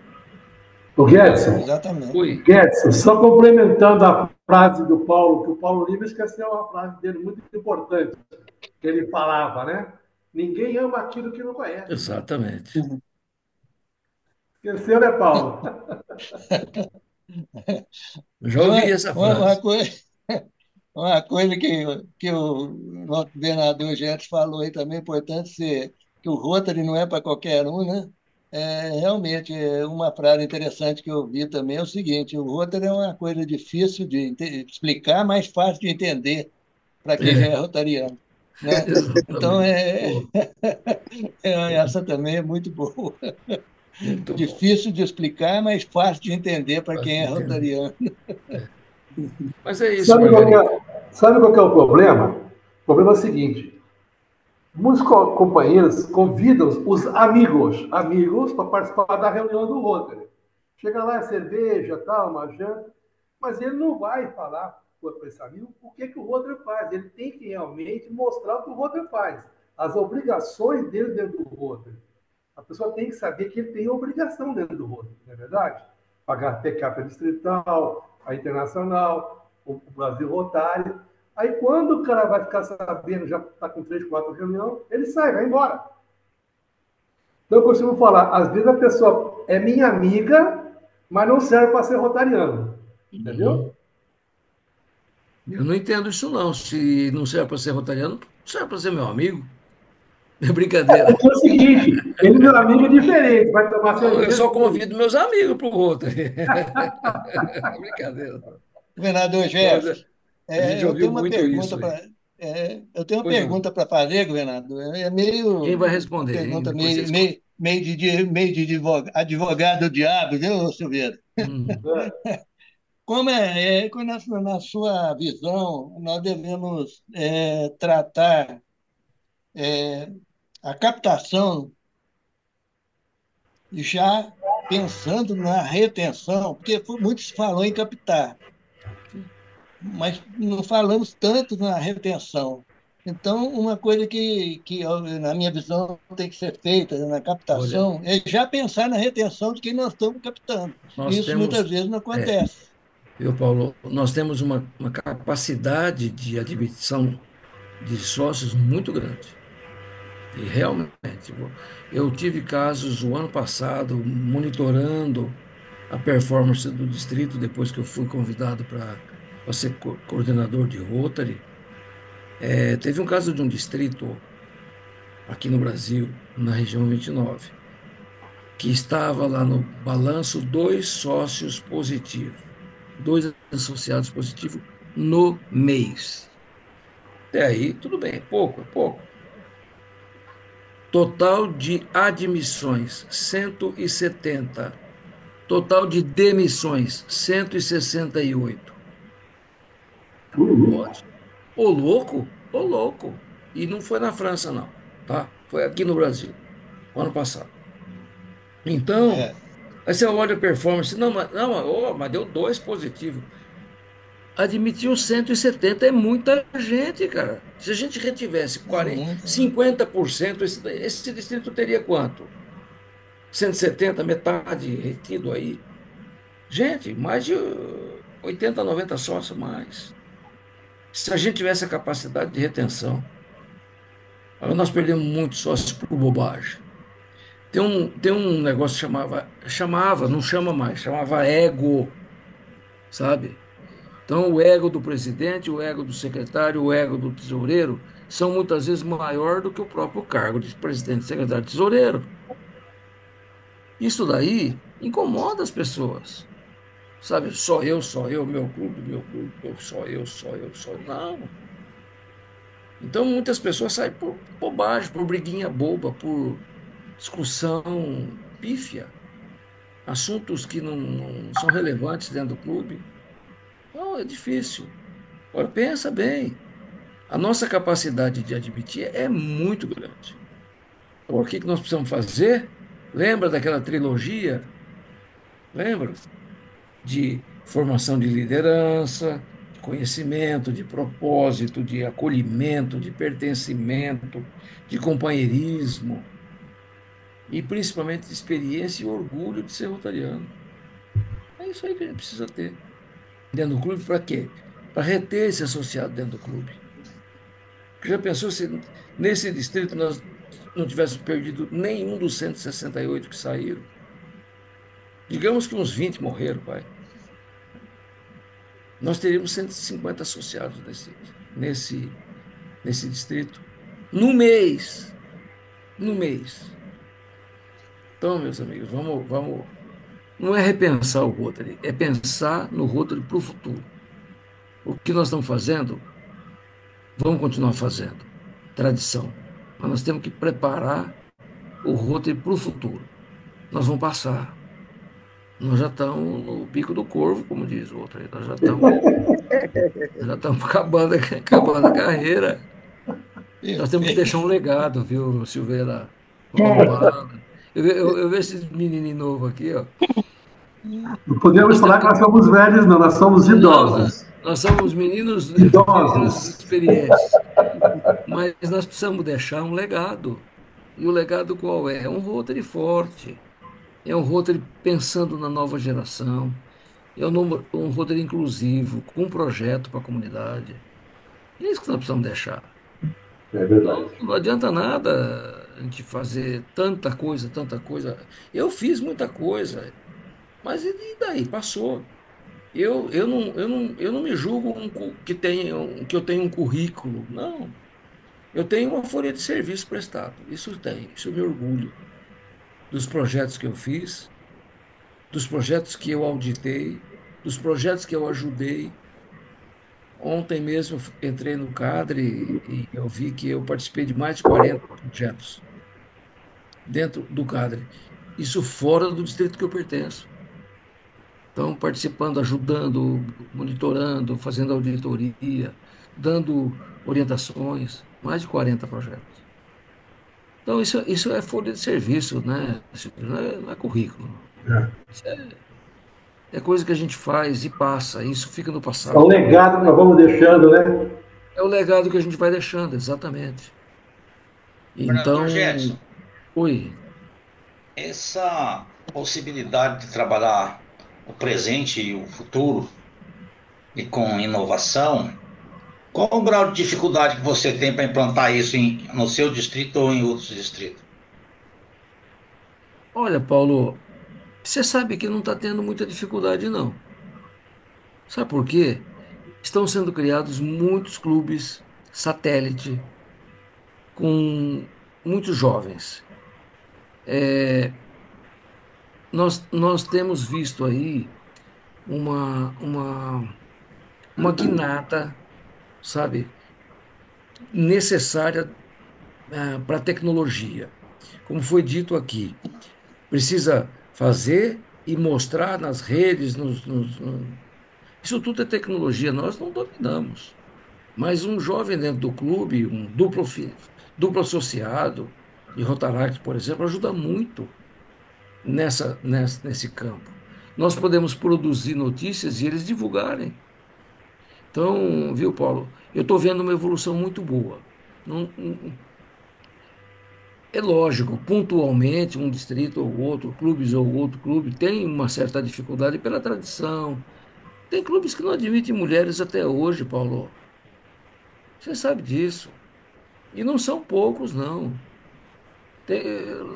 O Guedson, Exatamente. Oi, Guedson, só complementando a frase do Paulo, que o Paulo Lima esqueceu uma frase dele muito importante, que ele falava, né? Ninguém ama aquilo que não conhece. exatamente. Esqueceu, né, Paulo? Já ouvi essa Uma frase. coisa, uma coisa que o nosso governador Gerson falou aí também, importante ser que o Rotary não é para qualquer um, né? Realmente, uma frase interessante que eu vi também é o seguinte: o Rotary é uma coisa difícil de explicar, mas fácil de entender para quem já é É, rotariano, né? Então, exatamente. Pô, essa também é muito boa. muito bom. Difícil de explicar, mas fácil de entender para Fácil quem de é entender. rotariano. É. Mas é isso, Sabe qual que Margarida. é, sabe qual que é o problema? O problema é o seguinte: muitos companheiros convidam os amigos para participar da reunião do Rotary. Chega lá, é cerveja, tal, uma janta, mas ele não vai falar para esse amigo o que o Rotary faz. Ele tem que realmente mostrar o que o Rotary faz, as obrigações dele dentro do Rotary. A pessoa tem que saber que ele tem obrigação dentro do Rotary, não é verdade? Pagar a PECAP distrital, a internacional, o Brasil Rotário. Aí quando o cara vai ficar sabendo, já está com 3, 4 reuniões, ele sai, vai embora. Então eu costumo falar, às vezes a pessoa é minha amiga, mas não serve para ser rotariano. Entendeu? Eu não entendo isso não. Se não serve para ser rotariano, serve para ser meu amigo. É brincadeira. Porque é o seguinte, ele, meu amigo, é diferente, vai tomar Não, eu cerveja só com ele. convido meus amigos para o Rotary. É brincadeira. Governador Mas Jefferson, a gente eu ouviu tenho uma muito isso pergunta aí. para eu tenho uma Pois não. pergunta para fazer, governador. É Quem vai meio uma responder, hein? pergunta Depois você escolhe. meio de advogado do diabo, viu, Silveira? Hum. Como quando na sua visão nós devemos tratar é, a captação já pensando na retenção, porque muito se falou em captar, mas não falamos tanto na retenção. Então, uma coisa na minha visão, tem que ser feita na Olha, captação é já pensar na retenção de quem nós estamos captando. nós Isso muitas temos, vezes não é, acontece. viu, Paulo, nós temos uma capacidade de admissão de sócios muito grande. E realmente, eu tive casos o ano passado monitorando a performance do distrito depois que eu fui convidado para ser coordenador de Rotary. Teve um caso de um distrito aqui no Brasil, na região 29, que estava lá no balanço dois sócios positivos, dois associados positivos no mês. Até aí, tudo bem, é pouco, é pouco. Total de admissões, 170. Total de demissões, 168. Pode. Ô louco? Ô louco. E não foi na França, não, tá? Foi aqui no Brasil, ano passado. Então, É, aí você olha a performance, não, mas deu dois positivos. Admitiu 170 é muita gente, cara. Se a gente retivesse é 40, muito, né? 50%, esse distrito teria quanto? 170, metade retido aí. Gente, mais de 80, 90 sócios mais. Se a gente tivesse a capacidade de retenção, agora nós perdemos muitos sócios por bobagem. Tem um negócio que chamava, não chama mais, chamava ego, sabe? Então, o ego do presidente, o ego do secretário, o ego do tesoureiro são muitas vezes maior do que o próprio cargo de presidente, secretário, tesoureiro. Isso daí incomoda as pessoas, sabe? Só eu, meu clube, só eu, só eu. Não. Então, muitas pessoas saem por bobagem, por briguinha boba, por discussão pífia, assuntos que não são relevantes dentro do clube. Não, é difícil. Agora, pensa bem. A nossa capacidade de admitir é muito grande. Agora, o que nós precisamos fazer? Lembra daquela trilogia? Lembra? De formação de liderança, de conhecimento, de propósito, de acolhimento, de pertencimento, de companheirismo e principalmente de experiência e orgulho de ser rotariano. É isso aí que a gente precisa ter dentro do clube. Para quê? Para reter esse associado dentro do clube. Porque já pensou se nesse distrito nós não tivéssemos perdido nenhum dos 168 que saíram? Digamos que uns 20 morreram, pai. Nós teríamos 150 associados nesse distrito no mês. No mês. Então, meus amigos, vamos. Não é repensar o Rotary, é pensar no Rotary para o futuro. O que nós estamos fazendo, vamos continuar fazendo. Tradição. Mas nós temos que preparar o Rotary para o futuro. Nós vamos passar. Nós já estamos no pico do corvo, como diz o outro aí. Nós já estamos acabando a carreira. Nós temos que deixar um Perfeito. legado, viu, Silveira? Vamos lá. Eu vejo esses menininhos novos aqui, ó. Não podemos Nós temos falar que que. nós somos velhos, não, nós somos Não, idosos. nós somos meninos Idosos. experientes, mas nós precisamos deixar um legado. E o legado qual é? É um Rotary forte, é um Rotary pensando na nova geração, é um Rotary inclusivo, com um projeto para a comunidade. É isso que nós precisamos deixar. É verdade. Não adianta nada a gente fazer tanta coisa, tanta coisa. Eu fiz muita coisa, mas e daí? Passou. eu não me julgo que eu tenho um currículo. Não. Eu tenho uma folha de serviço prestado. Isso eu tenho. Isso eu me orgulho dos projetos que eu fiz, dos projetos que eu auditei, dos projetos que eu ajudei. Ontem mesmo entrei no Cadre e eu vi que eu participei de mais de 40 projetos dentro do Cadre. Isso fora do distrito que eu pertenço. Então, participando, ajudando, monitorando, fazendo auditoria, dando orientações, mais de 40 projetos. Então, isso é folha de serviço, né? Não é currículo. É. Isso é coisa que a gente faz e passa, isso fica no É um passado. legado que nós vamos deixando, né? É o legado que a gente vai deixando, exatamente. Governador Então, Gedson, oi. essa possibilidade de trabalhar o presente e o futuro e com inovação, qual o grau de dificuldade que você tem para implantar isso no seu distrito ou em outros distritos? Olha, Paulo, você sabe que não está tendo muita dificuldade, não. Sabe por quê? Estão sendo criados muitos clubes satélite com muitos jovens. Nós temos visto aí uma, uma, uma guinada, sabe, necessária para a tecnologia. Como foi dito aqui, precisa fazer e mostrar nas redes, isso tudo é tecnologia, nós não dominamos. Mas um jovem dentro do clube, um duplo associado de Rotaract, por exemplo, ajuda muito nesse campo. Nós podemos produzir notícias e eles divulgarem. Então, viu, Paulo, eu estou vendo uma evolução muito boa. É lógico, pontualmente, um distrito ou outro, clubes ou outro clube, tem uma certa dificuldade pela tradição. Tem clubes que não admitem mulheres até hoje, Paulo. Você sabe disso. E não são poucos, não.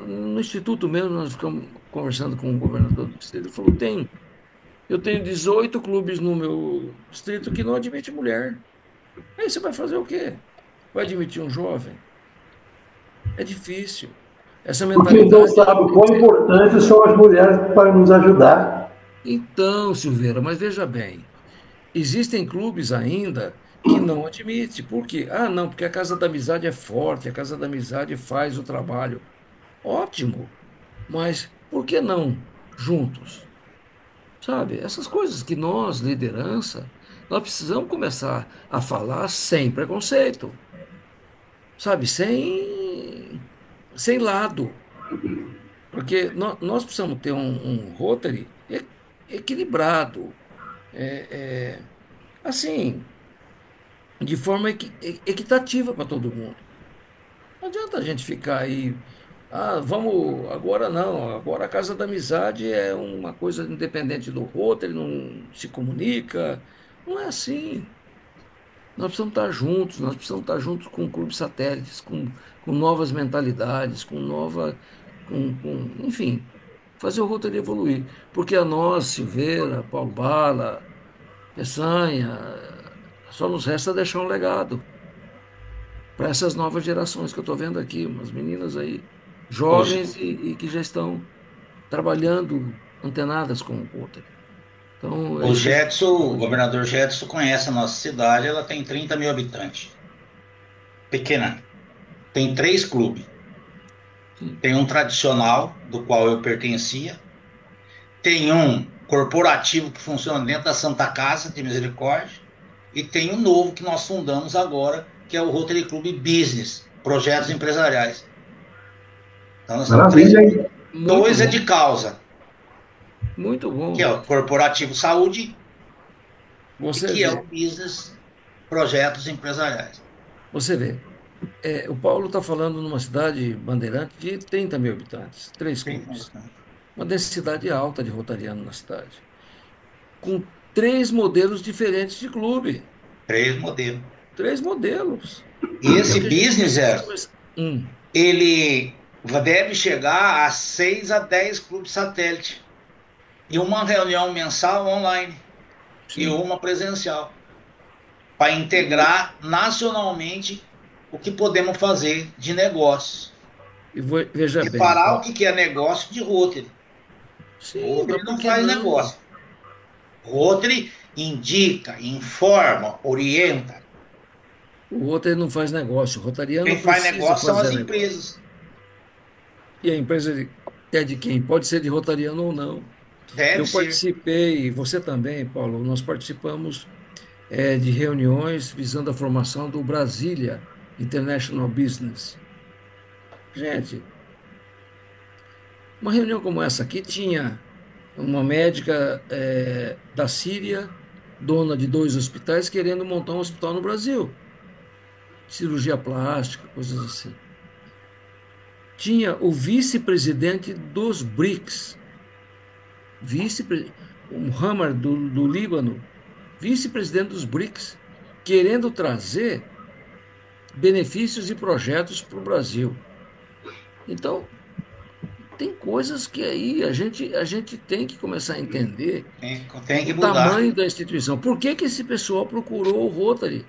No Instituto mesmo, nós ficamos conversando com o governador do distrito, ele falou, eu tenho 18 clubes no meu distrito que não admite mulher. Aí você vai fazer o quê? Vai admitir um jovem? É difícil. Essa Porque não mentalidade sabe o tem que quão ser. importantes são as mulheres para nos ajudar. Então, Silveira, mas veja bem, existem clubes ainda que não admitem. Por quê? Ah, não, porque a Casa da Amizade é forte, a Casa da Amizade faz o trabalho. Ótimo, mas por que não juntos? Sabe? Essas coisas que nós, liderança, nós precisamos começar a falar sem preconceito, sabe? Sem lado. Porque nós precisamos ter um Rotary equilibrado, é, é, assim, de forma equitativa para todo mundo. Não adianta a gente ficar aí, vamos, agora não, agora a Casa da Amizade é uma coisa independente do Rotary, não se comunica. Não é assim. Nós precisamos estar juntos, nós precisamos estar juntos com clubes satélites, com novas mentalidades, enfim, fazer o Rotary evoluir. Porque a nós, Silveira, Paulo Bala, Peçanha, só nos resta deixar um legado para essas novas gerações que eu estou vendo aqui, umas meninas aí, O, jovens e que já estão trabalhando antenadas com o Rotary. Então, é o isso que a gente Getson, precisa o fazer. governador Getson conhece a nossa cidade, ela tem 30 mil habitantes. Pequena. Tem três clubes. Sim. Tem um tradicional, do qual eu pertencia. Tem um corporativo que funciona dentro da Santa Casa de Misericórdia. E tem um novo que nós fundamos agora, que é o Rotary Club Business, projetos empresariais. Então nós temos três Maravilha, clubes. hein? Muito Dois é de bom, causa, muito que é bom. o Corporativo Saúde e Você que é o vê, Business Projetos Empresariais. você vê. O Paulo está falando numa cidade bandeirante de 30 mil habitantes, três clubes. Uma densidade alta de rotariano na cidade. Com três modelos diferentes de clube. Três modelos. Três modelos. E É o esse que a gente business precisa começar. ele deve chegar a 6 a 10 clubes satélite e uma reunião mensal online. e Sim. uma presencial, para integrar nacionalmente o que podemos fazer de negócio. E veja bem, Separar o Paulo. que é negócio de Rotary. Sim, mas Rotary por não que faz não? negócio. Rotary indica, informa, orienta. O outro ele não faz negócio. O rotariano Quem faz precisa negócio são as fazer negócio. empresas. E a empresa é de quem? Pode ser de rotariano ou não. Deve Eu ser. participei, você também, Paulo, nós participamos de reuniões visando a formação do Brasília International Business. Gente, uma reunião como essa aqui tinha uma médica da Síria, dona de 2 hospitais, querendo montar um hospital no Brasil, cirurgia plástica, coisas assim. Tinha o vice-presidente dos BRICS, vice o Muhammar do Líbano, vice-presidente dos BRICS, querendo trazer benefícios e projetos para o Brasil. Então, tem coisas que aí a gente tem que começar a entender Tem o que mudar. tamanho da instituição. Por que que esse pessoal procurou o Rotary?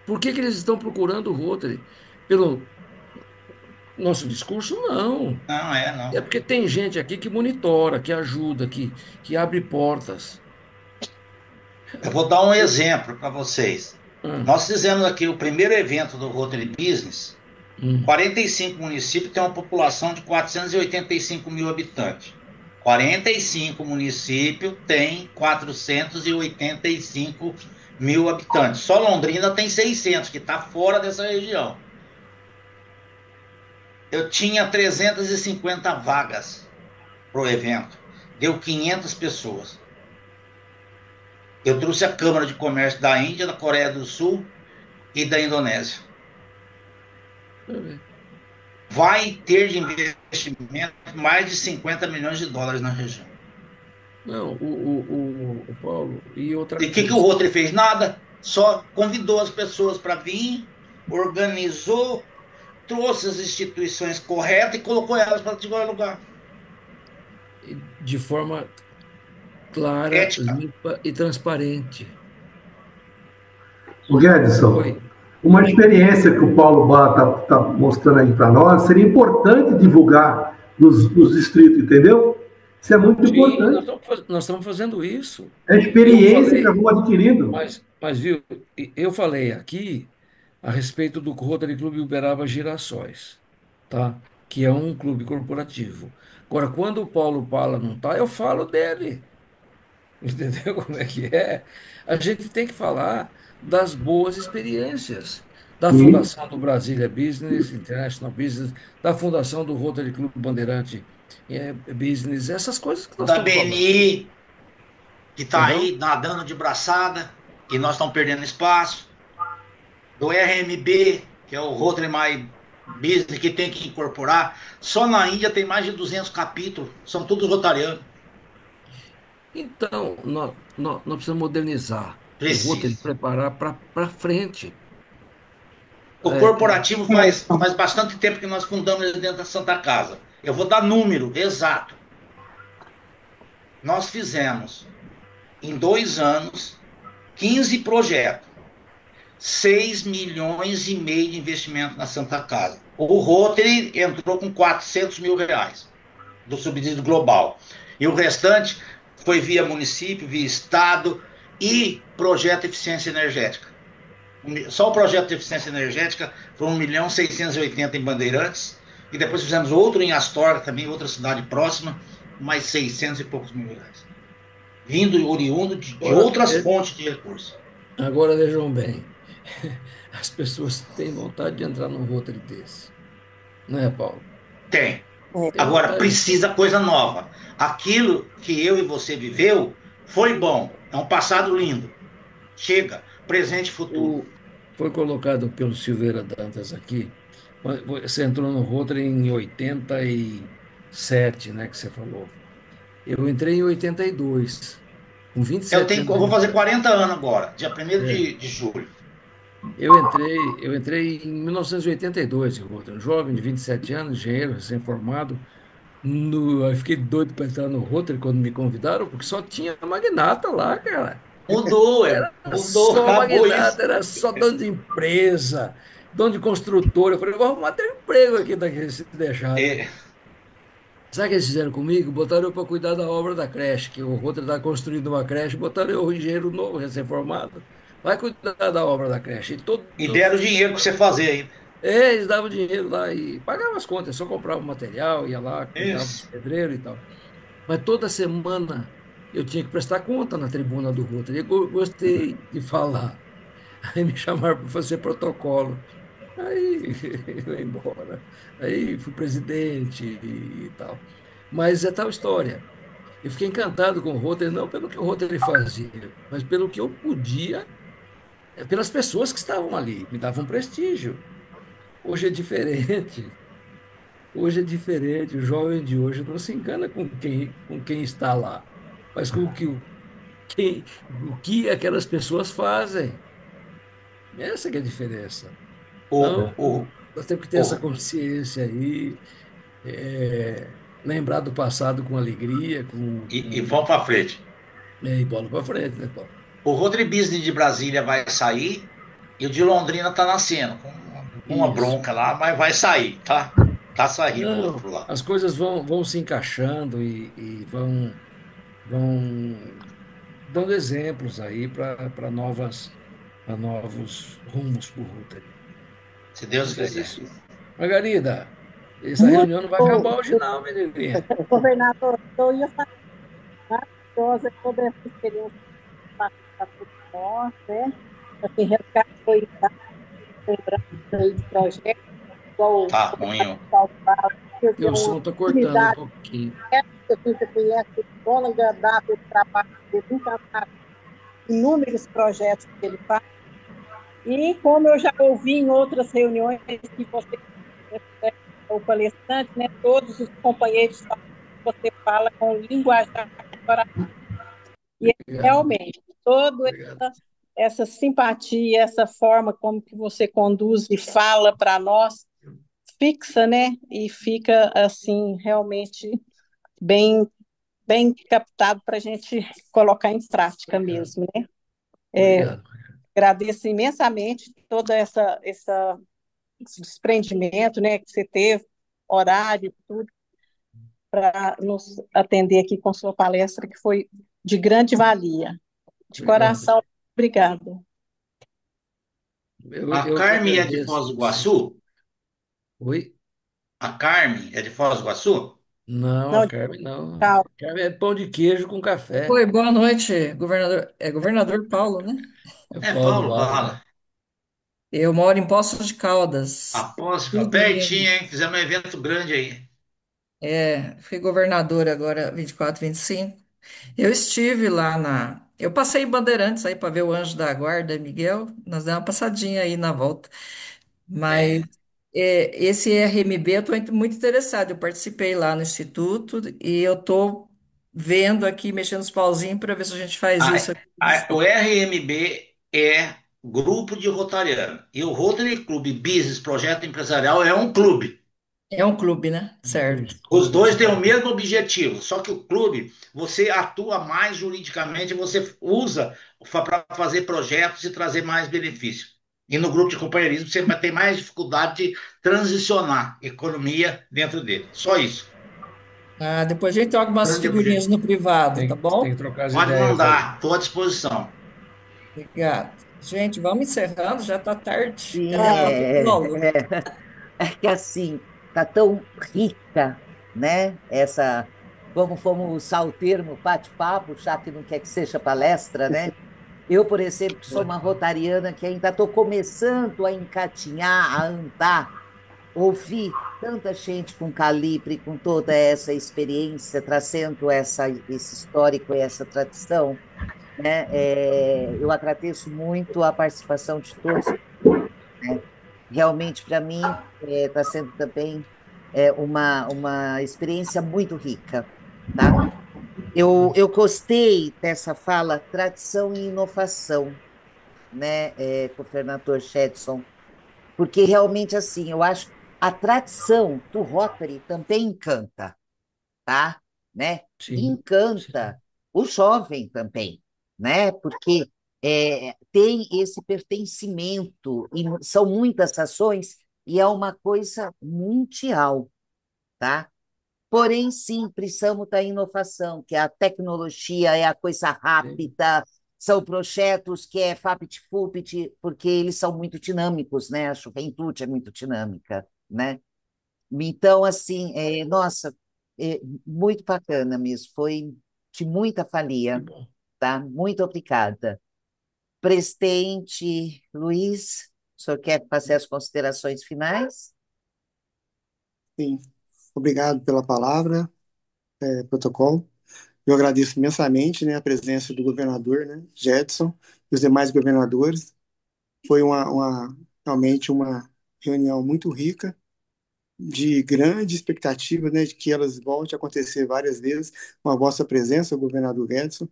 Por que que eles estão procurando o Rotary? Pelo nosso discurso? Não. Não, É não. porque tem gente aqui que monitora, que ajuda, que abre portas. Eu vou dar um exemplo para vocês. Hum, Nós fizemos aqui o primeiro evento do Rotary Business. hum. 45 municípios têm uma população de 485 mil habitantes. 45 municípios têm 485 mil habitantes. Só Londrina tem 600, que está fora dessa região. Eu tinha 350 vagas para o evento. Deu 500 pessoas. Eu trouxe a Câmara de Comércio da Índia, da Coreia do Sul e da Indonésia. Vai ter de investimento mais de 50 milhões de dólares na região. Não, o Paulo, e outra E o que o coisa. Rotary fez? Nada. Só convidou as pessoas para vir, organizou, trouxe as instituições corretas e colocou elas para ativar lugar. De forma clara, Ética. limpa e transparente. O Guedson, Oi. uma experiência que o Paulo Bá está mostrando aí para nós, seria importante divulgar nos distritos, entendeu? Isso é muito Sim, importante. nós estamos fazendo isso. É a Eu experiência que nós falei, vamos adquirindo. mas viu, eu falei aqui a respeito do Rotary Clube Uberaba Girassóis, tá? Que é um clube corporativo. Agora, quando o Paulo Pala não está, eu falo dele. Entendeu como é que é? A gente tem que falar das boas experiências, da Sim. Fundação do Brasília Business, International Business, da Fundação do Rotary Clube Bandeirante Business, essas coisas que nós Da estamos falando, BNI, que está entendeu? aí nadando de braçada, e nós estamos perdendo espaço. Do RMB, que é o Rotary My Business, que tem que incorporar. Só na Índia tem mais de 200 capítulos, são todos rotarianos. Então, nós precisamos modernizar o Rotary, Precisa. preparar para frente. O corporativo faz bastante tempo que nós fundamos ele dentro da Santa Casa. Eu vou dar número exato. Nós fizemos, em 2 anos, 15 projetos. 6,5 milhões de investimento na Santa Casa. O Rotary entrou com 400 mil reais do subsídio global. E o restante foi via município, via estado e projeto de eficiência energética. Só o projeto de eficiência energética foi 1.680.000 em Bandeirantes. E depois fizemos outro em Astorga, também outra cidade próxima, mais 600 e poucos mil reais. Vindo oriundo de Agora, outras fontes de recursos. agora vejam bem, as pessoas têm vontade de entrar num Rotary desse, não é, Paulo? Tem. Tem Agora, vontade de precisa coisa nova. Aquilo que eu e você viveu foi bom. É um passado lindo. Chega. Presente e futuro. Foi colocado pelo Silveira Dantas aqui. Você entrou no Rotary em 87, né, que você falou. Eu entrei em 82, com vinte e Eu, sete tenho, anos eu de vou fazer idade. 40 anos agora, dia 1º É. de julho. Eu entrei em 1982 em Rotary, um jovem de 27 anos, engenheiro recém-formado. Eu fiquei doido para entrar no Rotary quando me convidaram, porque só tinha magnata lá, cara. Mudou, Era mudou, só acabou magnata, isso. era só dono de empresa, dono de construtora. Eu falei, vou arrumar teu emprego aqui daqui, se deixar, né? É, Sabe o que eles fizeram comigo? Botaram eu para cuidar da obra da creche, que o Rotary está construindo uma creche, botaram eu, o engenheiro novo, recém-formado, vai cuidar da obra da creche. E todo, e deram o dinheiro para você fazer ainda. eles davam dinheiro lá e pagavam as contas, só comprava o material, ia lá, cuidava dos Isso. pedreiros e tal. Mas toda semana eu tinha que prestar conta na tribuna do Rotary. Eu gostei de falar. Aí me chamaram para fazer protocolo. Aí eu ia embora. Aí fui presidente e tal. Mas é tal história. Eu fiquei encantado com o Rotary, não pelo que o Rotary fazia, mas pelo que eu podia, pelas pessoas que estavam ali, me davam prestígio. Hoje é diferente. Hoje é diferente. O jovem de hoje não se engana com quem está lá, mas com o que aquelas pessoas fazem. Essa que é a diferença. O, Então, o, nós temos que ter essa o, consciência aí, lembrar do passado com alegria, e vão para frente. e bola para frente, né, Paulo? O Rotary Business de Brasília vai sair e o de Londrina está nascendo, com uma Isso. bronca lá, mas vai sair, tá? Tá saindo o Não, outro lá. as coisas vão se encaixando e vão dando exemplos aí para novos rumos para o Rotary. Se Deus Mas é quiser. isso. Margarida, essa Muito reunião não vai bom, acabar hoje não, menininha. governador. Eu ia falar maravilhosa sobre essa experiência que passou para todos nós, né? Assim, resgatou e lembrança aí de projetos, igual o Tá ruim, ó. Paulo fala, que tem Teu uma som está cortando um intimidade, pouquinho. que você conhece de longa data de trabalho, de nunca mais inúmeros projetos que ele faz. E como eu já ouvi em outras reuniões que você, né, o palestrante, né, todos os companheiros, você fala com linguajar corporativa. E Obrigado, realmente, toda obrigado. essa simpatia, essa forma como que você conduz e fala para nós, fixa, né? E fica assim realmente bem bem captado para a gente colocar em prática Obrigado. mesmo, né? Obrigado. Agradeço imensamente toda esse desprendimento, né, que você teve, horário, tudo, para nos atender aqui com sua palestra, que foi de grande valia. De Obrigado. coração, obrigada. A Eu que Carme é de agradeço. Foz do Iguaçu? Oi? A Carme é de Foz do Iguaçu? Não, a Não, Carmen não. tchau. A Carmen é pão de queijo com café. Oi, boa noite, governador. É governador Paulo, né? É É, Paulo Paulo, Bala, né? fala. Eu moro em Poços de Caldas. Após, Fui pertinho, de- hein? Fizemos um evento grande aí. Fui governador agora, 24, 25. Eu estive lá na. Eu passei em Bandeirantes aí para ver o Anjo da Guarda, Miguel. Nós demos uma passadinha aí na volta. Mas É. esse RMB eu estou muito interessado. Eu participei lá no Instituto e eu estou vendo aqui, mexendo os pauzinhos para ver se a gente faz isso aqui no O Estado. RMB é Grupo de Rotariano. E o Rotary Clube Business Projeto Empresarial é um clube. É um clube, né? Um clube, Certo. Os clube de dois têm o cidadão. mesmo objetivo, só que o clube, você atua mais juridicamente, você usa para fazer projetos e trazer mais benefício. E no grupo de companheirismo você vai ter mais dificuldade de transicionar economia dentro dele. Só isso. Ah, depois a gente troca umas Grande figurinhas objetivo. no privado, tá Tem bom? que trocar as Pode ideias aí. mandar, estou à disposição. Obrigada. Gente, vamos encerrando, já está tarde. Sim, Cadê a Paula? é que assim, tá tão rica, né? Vamos usar o termo bate-papo, já que não quer que seja palestra, né? Eu, por exemplo, que sou uma rotariana que ainda estou começando a encatinhar, a andar, ouvir tanta gente com calibre, com toda essa experiência, trazendo esse histórico e essa tradição, né? Eu agradeço muito a participação de todos, né? Realmente, para mim, está sendo também uma experiência muito rica, tá? Eu gostei dessa fala, tradição e inovação, né, governador Shedson, porque realmente, assim, eu acho a tradição do Rotary também encanta, tá? Né? Sim, sim. Encanta o jovem também, né? Porque tem esse pertencimento, e são muitas ações, e é uma coisa mundial, tá? Porém, sim, precisamos da inovação, que a tecnologia é a coisa Sim. rápida, são projetos que é FAPT-FUPT, porque eles são muito dinâmicos, né? A juventude é muito dinâmica, né? Então, assim, nossa, muito bacana mesmo, foi de muita Que valia, bom. tá? Muito obrigada. Presidente Luiz, o senhor quer fazer as considerações finais? Sim, obrigado pela palavra, protocolo. Eu agradeço imensamente, né, a presença do governador, né, Jedson, e os demais governadores. Foi realmente uma reunião muito rica, de grande expectativa, né, de que elas voltem a acontecer várias vezes com a vossa presença, governador Edson,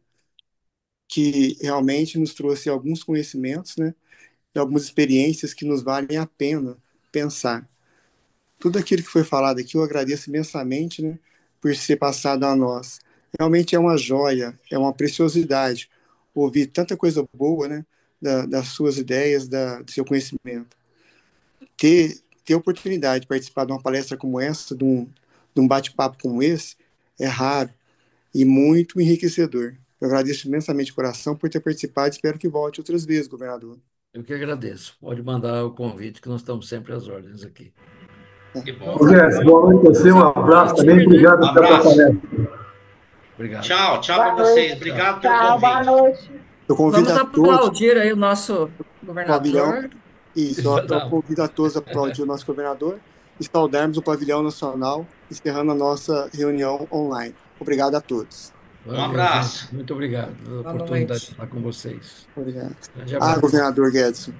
que realmente nos trouxe alguns conhecimentos, né, e algumas experiências que nos valem a pena pensar. Tudo aquilo que foi falado aqui, eu agradeço imensamente, né, por ser passado a nós. Realmente é uma joia, é uma preciosidade ouvir tanta coisa boa, né, das suas ideias, do seu conhecimento. Ter a oportunidade de participar de uma palestra como essa, de um bate-papo como esse, é raro e muito enriquecedor. Eu agradeço imensamente de coração por ter participado e espero que volte outras vezes, governador. Eu que agradeço. Pode mandar o convite, que nós estamos sempre às ordens aqui. Que Então, bom. Ô, tá Gerson, bom. boa noite a você, Vamos um abraço também, aplaudir, né? Um obrigado pela tua abraço. palestra. Obrigado. Tchau, tchau para Boa vocês. noite. Tchau. Obrigado pelo Tchau, boa convite. noite. Eu convido Vamos a todos, aplaudir aí o nosso pavilhão, governador. isso, eu Exatamente. convido a todos a aplaudir o nosso governador e saudarmos o pavilhão nacional, encerrando a nossa reunião online. Obrigado a todos. Um Valeu, gente. abraço. Muito obrigado pela Boa oportunidade de noite. estar com vocês. Obrigado. Grande Ah, abraço. governador Guedes,